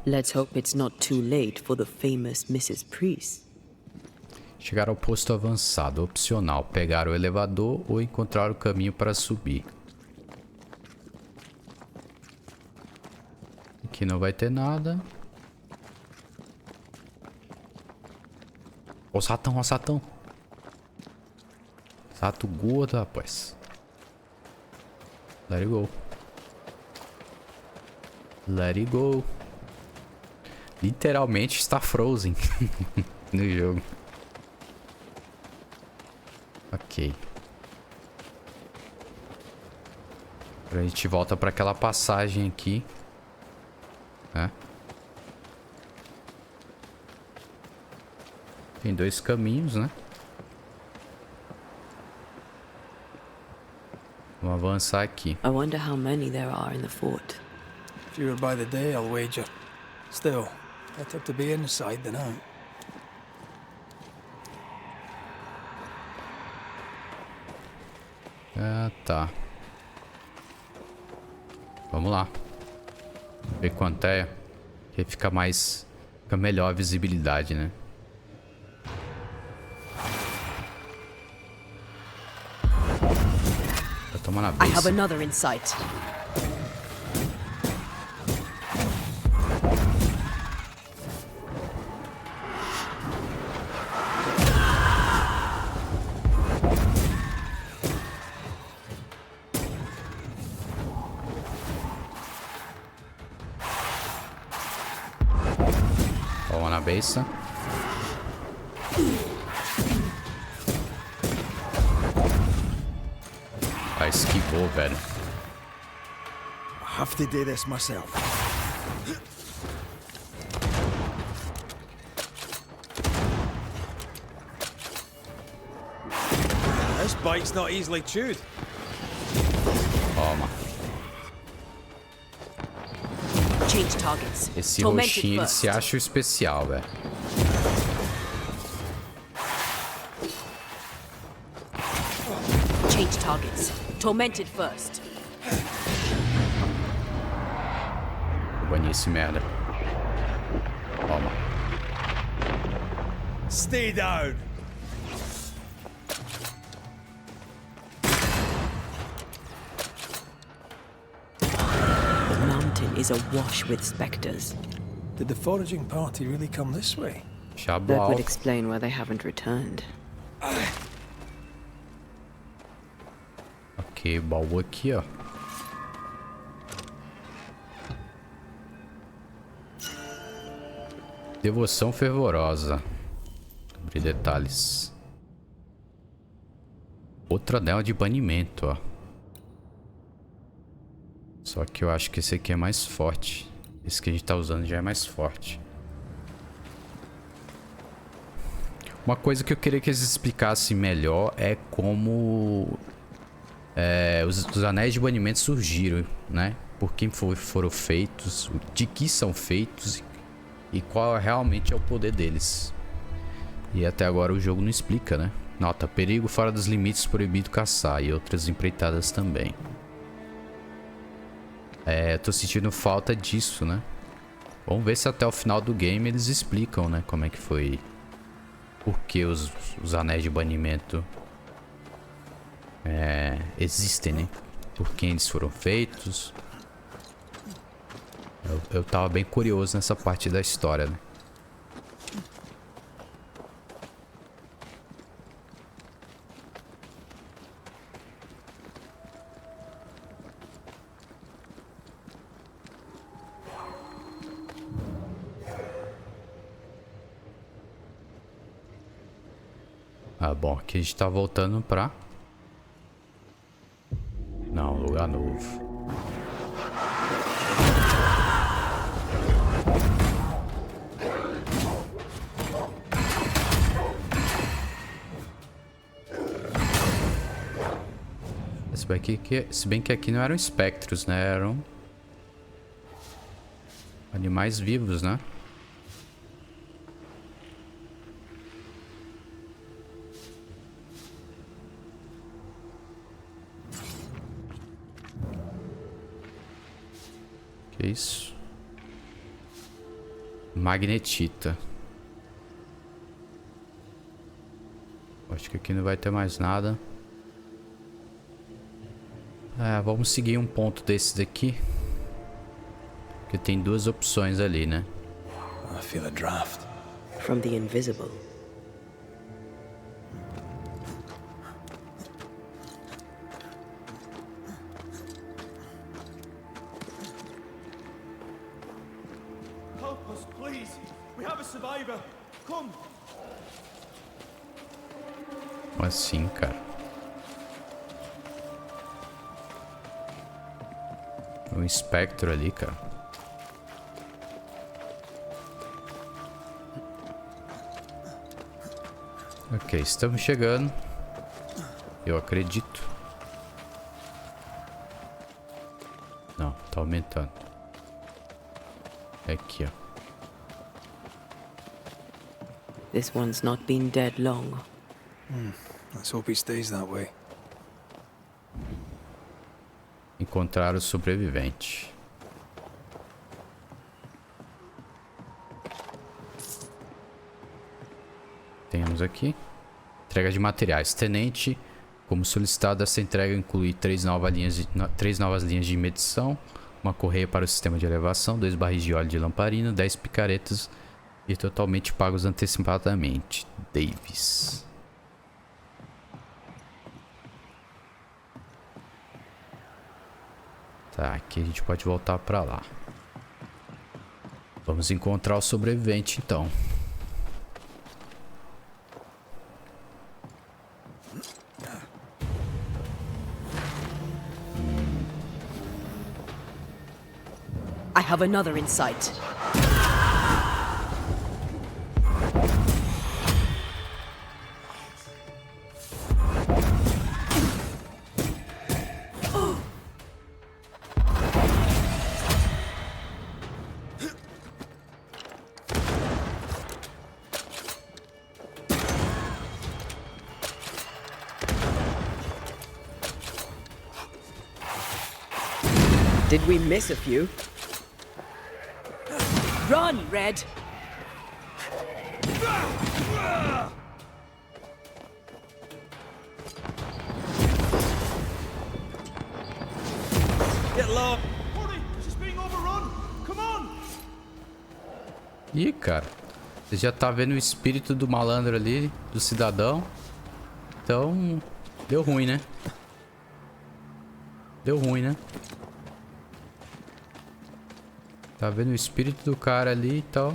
Let's hope it's not too late for the famous Mrs. Priest. Chegar ao posto avançado. Opcional. Pegar o elevador ou encontrar o caminho para subir. Aqui não vai ter nada. Ó o satão, ó o satão. Sato gordo, rapaz. Let it go. Let it go. Literalmente está frozen no jogo. Ok. A gente volta para aquela passagem aqui. Né? Tem dois caminhos, né? Vamos avançar aqui. I wonder how many there are in the fort. Fewer by the day, I'll wager. Still, better to be inside than out. Ah, tá. Vamos lá. Ver com a Antea. Que fica mais... Fica melhor a visibilidade, né? Vai tomar na I have beça. another in sight. Toma na beça. Ah, esquivou, velho. I have to do this myself. This bite's not easily chewed. Toma. Change targets. Esse Tormented roxinho, ele first. se acha o especial, velho. Change targets. Tormented first. Vou banir esse merda. Toma. Stay down. The mountain is awash with specters. Did the foraging party really come this way? Chabo That would alto. explain why they haven't returned. Ok, baú aqui, ó. Devoção fervorosa. Abrir detalhes. Outro anel de banimento, ó. Só que eu acho que esse aqui é mais forte. Esse que a gente tá usando já é mais forte. Uma coisa que eu queria que eles explicassem melhor é como os anéis de banimento surgiram, né? Por quem foram feitos, de que são feitos e qual realmente é o poder deles. E até agora o jogo não explica, né? Nota, perigo fora dos limites, proibido caçar e outras empreitadas também. Tô sentindo falta disso, né? Vamos ver se até o final do game eles explicam, né? Como é que foi... Por que os anéis de banimento existem, né? Por quem eles foram feitos. Eu tava bem curioso nessa parte da história, né? Ah, bom, aqui a gente tá voltando pra... Não, lugar novo. Se bem que aqui não eram espectros, né? Eram animais vivos, né? Que isso? Magnetita. Acho que aqui não vai ter mais nada. Vamos seguir um ponto desses daqui. Porque tem duas opções ali, né? I feel a draft. From the invisible. Help us, please. We have a survivor. Come. Como assim, cara? Um espectro ali, cara. Ok, estamos chegando. Eu acredito. Não, tá aumentando. É aqui, ó. This one's not been dead long. Let's hope he stays that way. Encontrar o sobrevivente. Temos aqui. Entrega de materiais. Tenente, como solicitado, essa entrega inclui 3 novas linhas de medição, uma correia para o sistema de elevação, 2 barris de óleo de lamparina, 10 picaretas e totalmente pagos antecipadamente. Davis. Tá, aqui a gente pode voltar pra lá. Vamos encontrar o sobrevivente, então. I have another in sight. Did we miss a few? Run, Red! Get low. Hurry! She's being overrun. Come on! Ih, cara. Você já tá vendo o espírito do malandro ali, do cidadão. Então, deu ruim, né? Deu ruim, né? Tá vendo o espírito do cara ali e tal.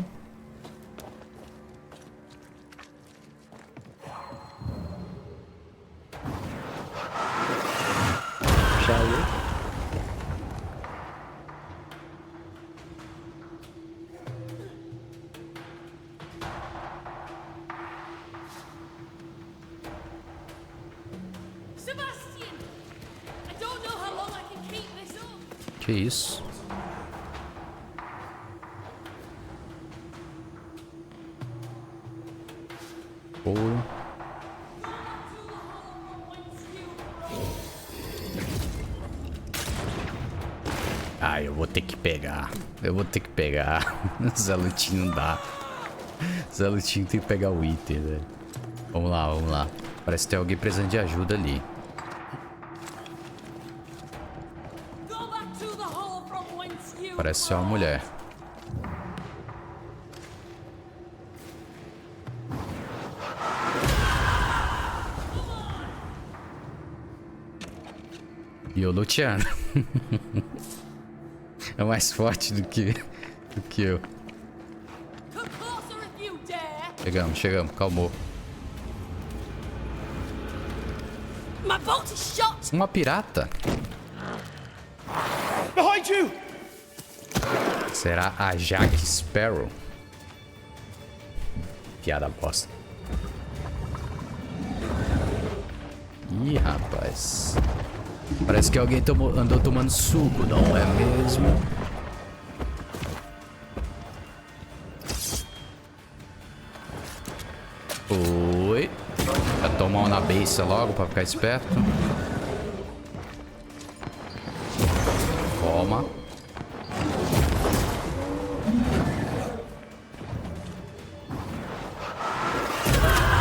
Shall we? Sebastian! I don't know how long I can keep this up. Que isso? Ouro. Ah, eu vou ter que pegar. Eu vou ter que pegar. Zé Lutinho não dá. Zé Lutinho tem que pegar o item, velho. Vamos lá, vamos lá. Parece que tem alguém precisando de ajuda ali. Parece ser uma mulher. E eu luteando. É mais forte do que eu. Chegamos, chegamos, calmou. Uma pirata? Behind you! Será a Jack Sparrow? Piada bosta. Ih, rapaz. Parece que alguém andou tomando suco, não é mesmo? Oi. Já tomar na beiça logo pra ficar esperto. Toma.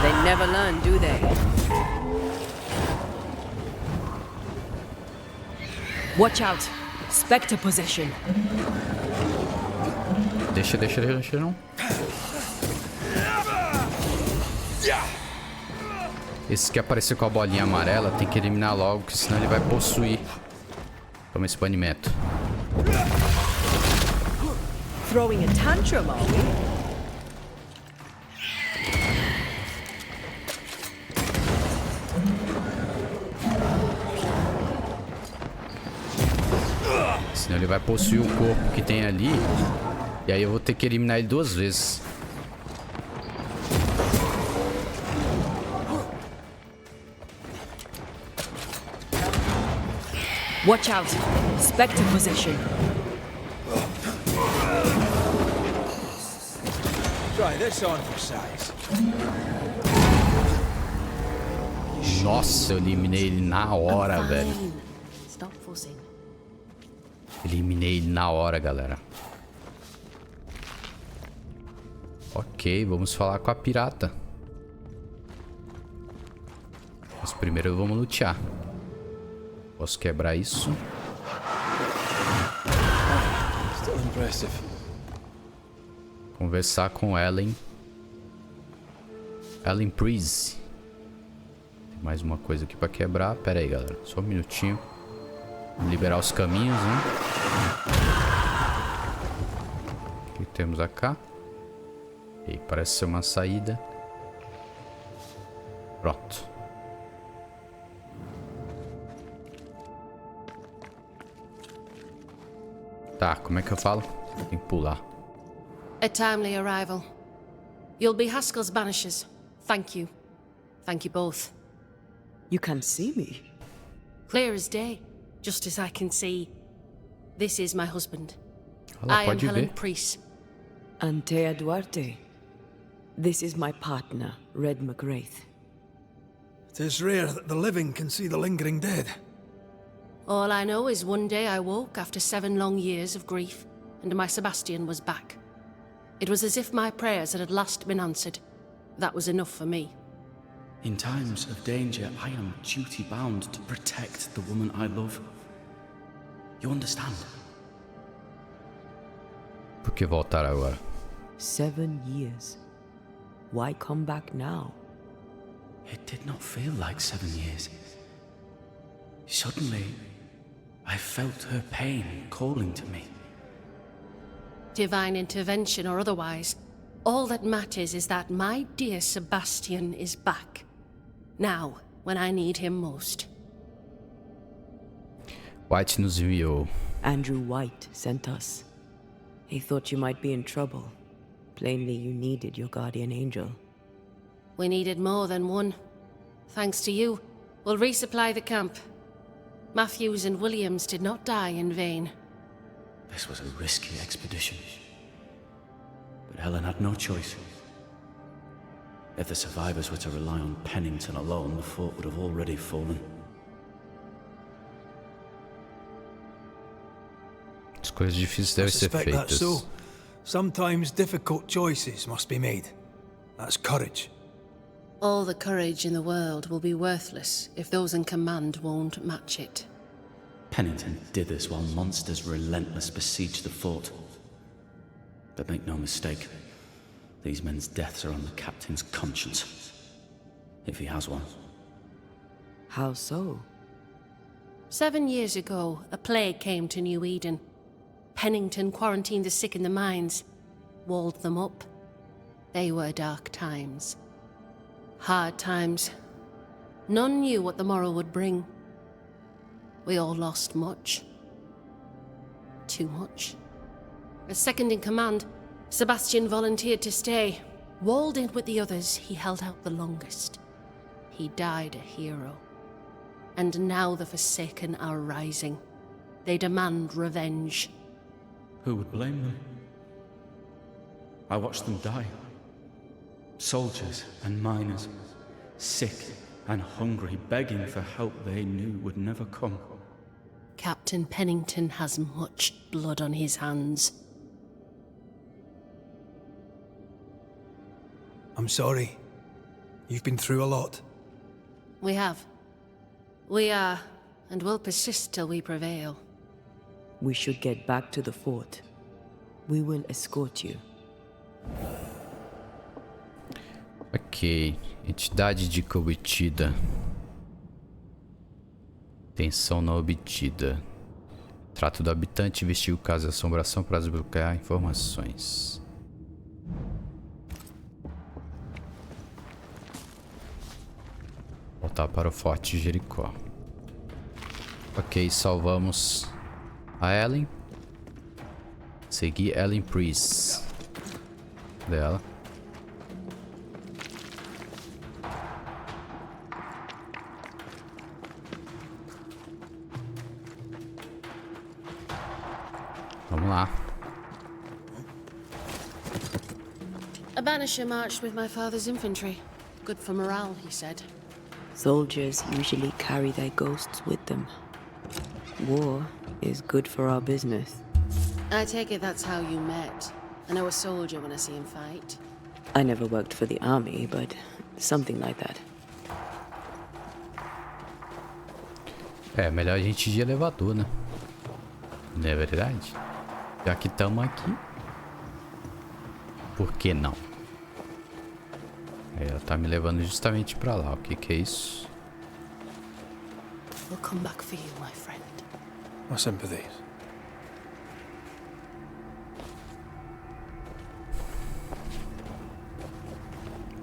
They never learn, do they? Watch out! Spectre possession. Deixa não. Esse que apareceu com a bolinha amarela tem que eliminar logo, porque senão ele vai possuir. Toma esse banimento. Throwing a tantrum, are we? Senão ele vai possuir o corpo que tem ali. E aí eu vou ter que eliminar ele 2 vezes. Watch out! Spectre possession. Try this on for size. Nossa, eu eliminei ele na hora, velho. Stop fussing. Eliminei ele na hora, galera. Ok, vamos falar com a pirata. Mas primeiro vamos lutear. Posso quebrar isso? Still impressive. Conversar com Ellen. Ellen Priest. Tem mais uma coisa aqui pra quebrar. Pera aí, galera. Só um minutinho. Vamos liberar os caminhos, né? O que temos acá? E parece ser uma saída. Pronto. Tá, como é que eu falo? Tem que pular. A timely arrival. You'll be Haskell's banishers. Thank you. Thank you both. You can see me. Clear as day, just as I can see. This is my husband. Olha, I am pode Helen ver. Priest. Antea Duarte. This is my partner, Red McGrath. It is rare that the living can see the lingering dead. All I know is one day I woke after 7 long years of grief, and my Sebastian was back. It was as if my prayers had at last been answered. That was enough for me. In times of danger, I am duty-bound to protect the woman I love. You understand? Por que voltar agora? 7 years. Why come back now? It did not feel like 7 years. Suddenly, I felt her pain calling to me. Divine intervention or otherwise, all that matters is that my dear Sebastian is back. Now, when I need him most. White nos enviou. Andrew White sent us. He thought you might be in trouble. Plainly, you needed your guardian angel. We needed more than one. Thanks to you, we'll resupply the camp. Matthews and Williams did not die in vain. This was a risky expedition. But Helen had no choice. If the survivors were to rely on Pennington alone, the fort would have already fallen. As coisas difíceis devem ser Suspect that's feitas. so. Sometimes difficult choices must be made. That's courage. All the courage in the world will be worthless if those in command won't match it. Pennington did this while monsters relentless besieged the fort. But make no mistake, these men's deaths are on the captain's conscience. If he has one. How so? 7 years ago, a plague came to New Eden. Pennington quarantined the sick in the mines, walled them up. They were dark times. Hard times. None knew what the morrow would bring. We all lost much. Too much. As second in command, Sebastian volunteered to stay. Walled in with the others, he held out the longest. He died a hero. And now the Forsaken are rising. They demand revenge. Who would blame them? I watched them die. Soldiers and miners, sick and hungry, begging for help they knew would never come. Captain Pennington has much blood on his hands. I'm sorry. You've been through a lot. We have. We are, and will persist till we prevail. We should get back to the fort. We will escort you. Ok. Entidade dica obtida. Tensão não obtida. Trato do habitante investiu o caso de assombração para desbloquear informações. Voltar para o Forte Jericho. Ok, salvamos a Ellen. Seguir Ellen Priest. Dela. Vamos lá. A banisher marched with my father's infantry. Good for morale, he said. Soldiers usually carry their ghosts with them. War is good for our business. I take it that's how you met. I know a soldier when I see him fight. I never worked for the army, but something like that. É, melhor a gente ir de elevador, né? Não é verdade? Já que estamos aqui. Por que não? Ela tá me levando justamente pra lá. O que que é isso? We'll come back for you, my friend. My sympathies.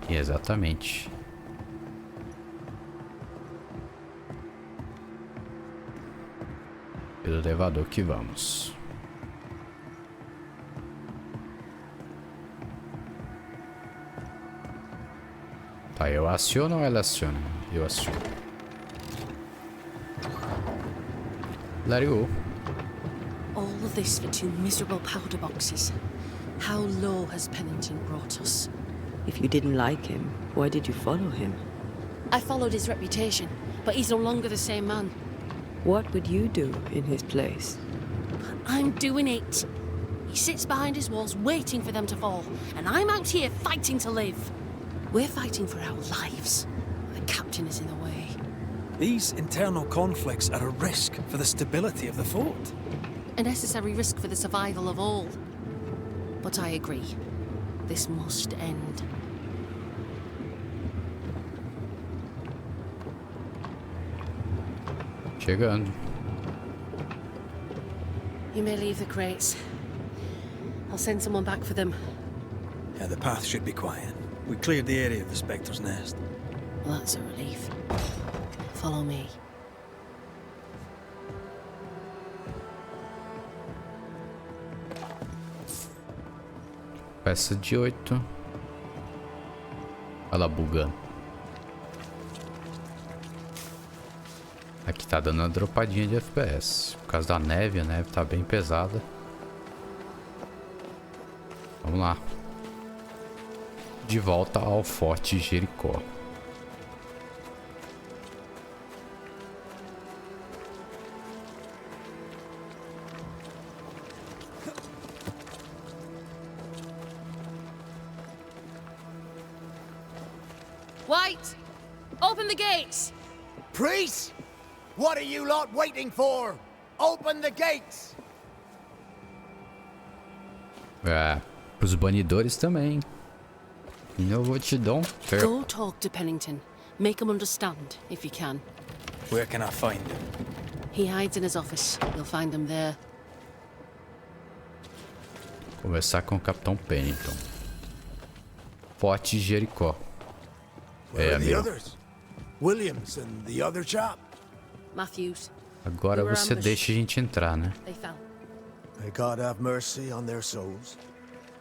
Exatamente. Pelo elevador que vamos. Tá, eu aciono ou ela aciona? Eu aciono. Let it go. All of this for 2 miserable powder boxes. How low has Pennington brought us? If you didn't like him, why did you follow him? I followed his reputation, but he's no longer the same man. What would you do in his place? I'm doing it. He sits behind his walls waiting for them to fall, and I'm out here fighting to live. We're fighting for our lives. The captain is in the way. These internal conflicts are a risk for the stability of the fort. A necessary risk for the survival of all. But I agree. This must end. Chegando. You may leave the crates. I'll send someone back for them. Yeah, the path should be quiet. We cleared the area of the Spectre's nest. Well, that's a relief. Follow me. Peça de 8. Olha lá bugando. Aqui tá dando uma dropadinha de FPS. Por causa da neve, a neve tá bem pesada. Vamos lá. De volta ao Forte Jericho. White! Open the gates! Priest! What are you lot waiting for? Open the gates! É, pros banidores também. Eu vou te dar um ferro. Go talk to Pennington. Make him understand, if you can. Where can I find him? He hides in his office. You'll find him there. Conversar com o Capitão Pennington. Forte Jericho. Where are the amigo. others? Williams and the other chap. Matthews. Agora We were você ambushed. deixa a gente entrar, né? They fell. May God have mercy on their souls.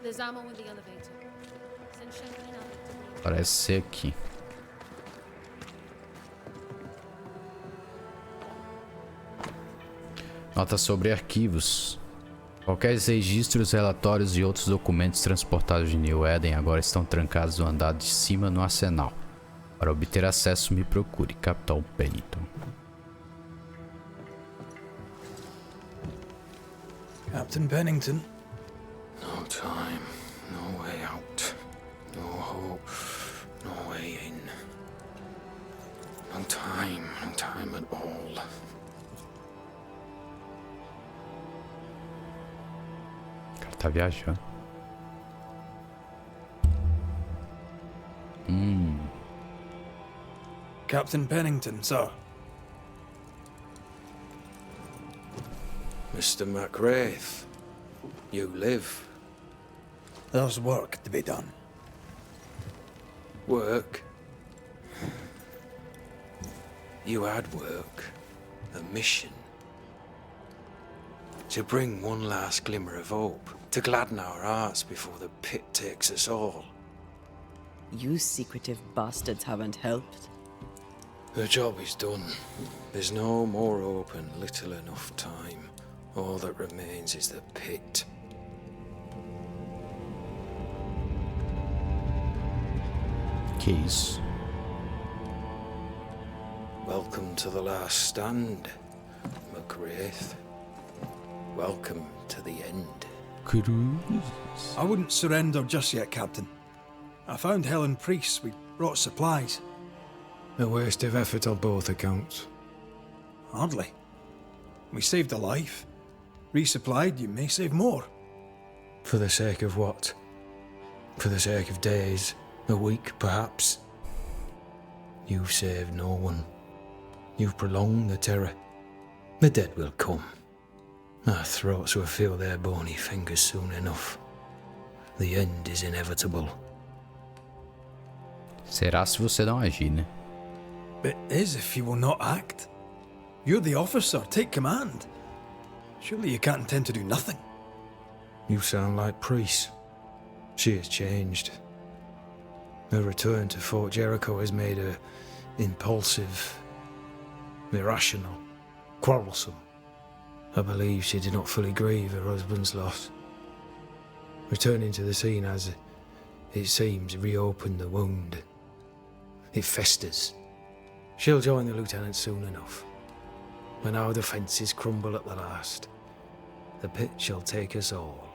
There's ammo in the elevator. Send Shelby and Alec to me. Parece ser aqui. Nota sobre arquivos. Qualquer registros, relatórios e outros documentos transportados de New Eden agora estão trancados no andar de cima no arsenal. Para obter acesso, me procure, Capitão Pennington. Captain Pennington. No time, no way out. No hope, no way in. No time at all. O cara tá viajando. Captain Pennington, sir. Mr. McWraith, you live. There's work to be done. Work? You had work. A mission. To bring one last glimmer of hope. To gladden our hearts before the pit takes us all. You secretive bastards haven't helped. The job is done. There's no more hope and little enough time. All that remains is the pit. Que isso? Welcome to the last stand, McWraith. Welcome to the end. Cruz. I wouldn't surrender just yet, Captain. I found Helen Priest. We brought supplies. A waste of effort on both accounts. Hardly. We saved a life. Resupplied, you may save more. For the sake of what? For the sake of days, a week perhaps? You've saved no one. You've prolonged the terror. The dead will come. Our throats will feel their bony fingers soon enough. The end is inevitable. Será se você não agir, né? It is if you will not act. You're the officer, take command. Surely you can't intend to do nothing. You sound like Priest. She has changed. Her return to Fort Jericho has made her impulsive, irrational, quarrelsome. I believe she did not fully grieve her husband's loss. Returning to the scene has, it seems, reopened the wound. It festers. She'll join the lieutenant soon enough. When our defences crumble at the last, the pit shall take us all.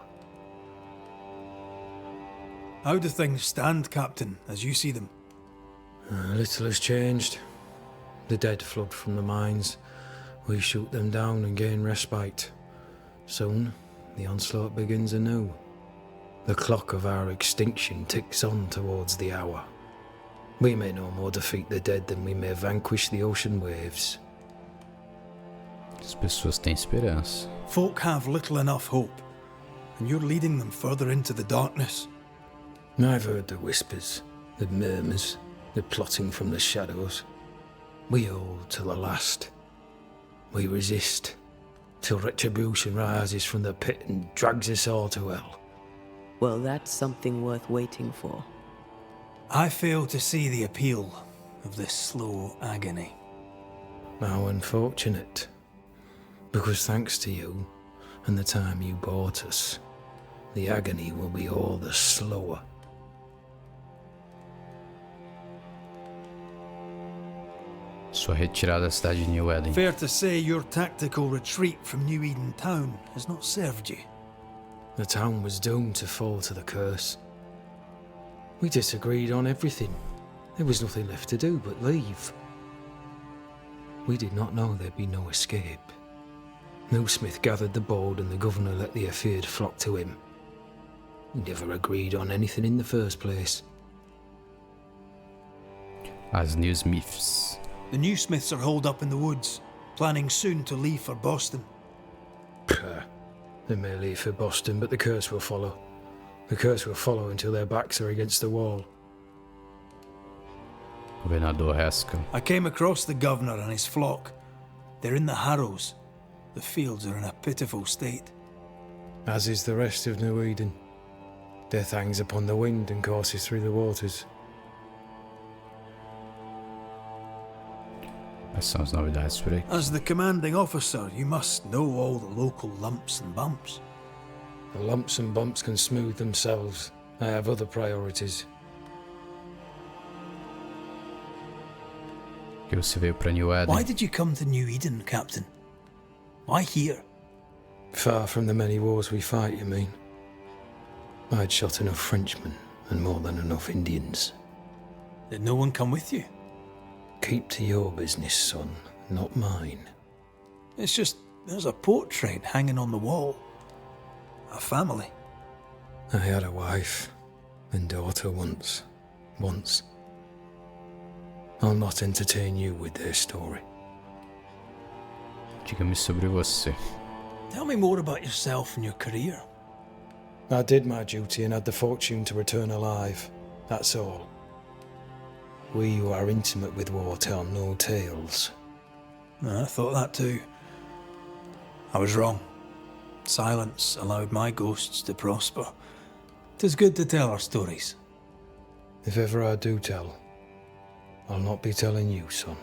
How do things stand, Captain, as you see them? Little has changed. The dead flood from the mines. We shoot them down and gain respite. Soon, the onslaught begins anew. The clock of our extinction ticks on towards the hour. We may no more defeat the dead than we may vanquish the ocean waves. As pessoas têm esperança. Folk have little enough hope, and you're leading them further into the darkness. I've heard the whispers, the murmurs, the plotting from the shadows. We hold to the last. We resist, till retribution rises from the pit and drags us all to hell. Well, that's something worth waiting for. I fail to see the appeal of this slow agony. How unfortunate. Because thanks to you, and the time you bought us, the agony will be all the slower. Sua retirada da cidade de New Eden. Fair to say your tactical retreat from New Eden town has not served you. The town was doomed to fall to the curse. We disagreed on everything. There was nothing left to do but leave. We did not know there'd be no escape. Millsmith gathered the board and the governor let the affair flock to him. We never agreed on anything in the first place. As New Smiths. The new Smiths are holed up in the woods, planning soon to leave for Boston. They may leave for Boston, but the curse will follow. The curse will follow until their backs are against the wall. Governador Haskell. I came across the governor and his flock. They're in the harrows. The fields are in a pitiful state. As is the rest of New Eden. Death hangs upon the wind and courses through the waters. Quais são as novidades por aí? As the commanding officer, you must know all the local lumps and bumps. The lumps and bumps can smooth themselves. I have other priorities. Que você veio pra New Eden? Why did you come to New Eden, Captain? Why here? Far from the many wars we fight, you mean? I'd shot enough Frenchmen and more than enough Indians. Did no one come with you? Keep to your business, son, not mine. It's just, there's a portrait hanging on the wall. A family. I had a wife and daughter once. I'll not entertain you with their story. Diga-me sobre você. Tell me more about yourself and your career. I did my duty and had the fortune to return alive. That's all. We who are intimate with war tell no tales. I thought that too. I was wrong. Silence allowed my ghosts to prosper. 'Tis good to tell our stories. If ever I do tell, I'll not be telling you, son.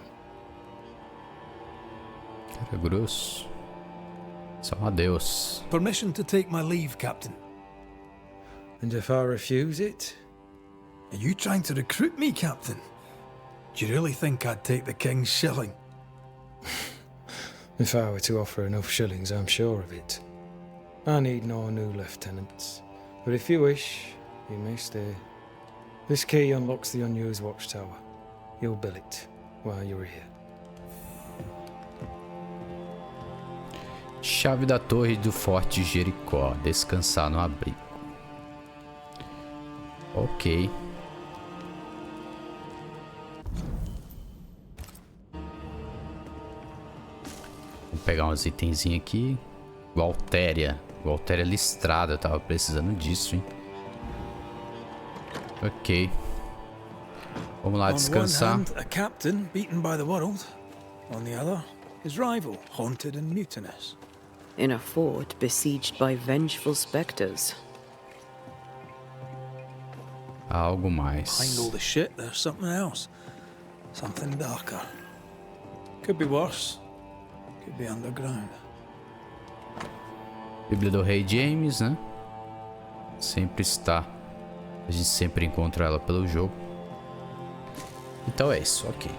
Cara grosso. Só um adeus. Permission to take my leave, Captain. And if I refuse it? Are you trying to recruit me, Captain? Do you really think I'd take the King's shilling? If I were to offer enough shillings, I'm sure of it. I need no new lieutenants. But if you wish, you may stay. This key unlocks the unused watchtower. You'll bill it while you're here. Chave da torre do Fort Jericho. Descansar no abrigo. Ok. Vou pegar uns itenzinhos aqui. Valtéria listrada. Eu tava precisando disso, hein? Ok. Vamos lá descansar. On one hand, a captain beaten by the world. On the other, his rival, haunted and mutinous. In a fort besieged by vengeful specters. Algo mais. Behind all the shit, there's something else. Something darker. Could be worse. Could be underground. Bíblia do Rei James, né? Sempre está. A gente sempre encontra ela pelo jogo. Então é isso, ok.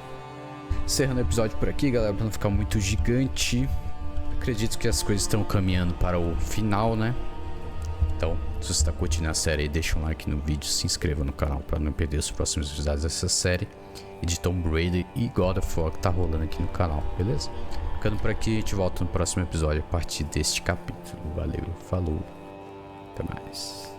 Encerrando o episódio por aqui, galera, pra não ficar muito gigante. Acredito que as coisas estão caminhando para o final, né? Então, se você está curtindo a série, deixa um like no vídeo, se inscreva no canal para não perder os próximos episódios dessa série. E de Tomb Raider e God of War que tá rolando aqui no canal, beleza? Ficando por aqui, a gente volta no próximo episódio a partir deste capítulo. Valeu, falou, até mais.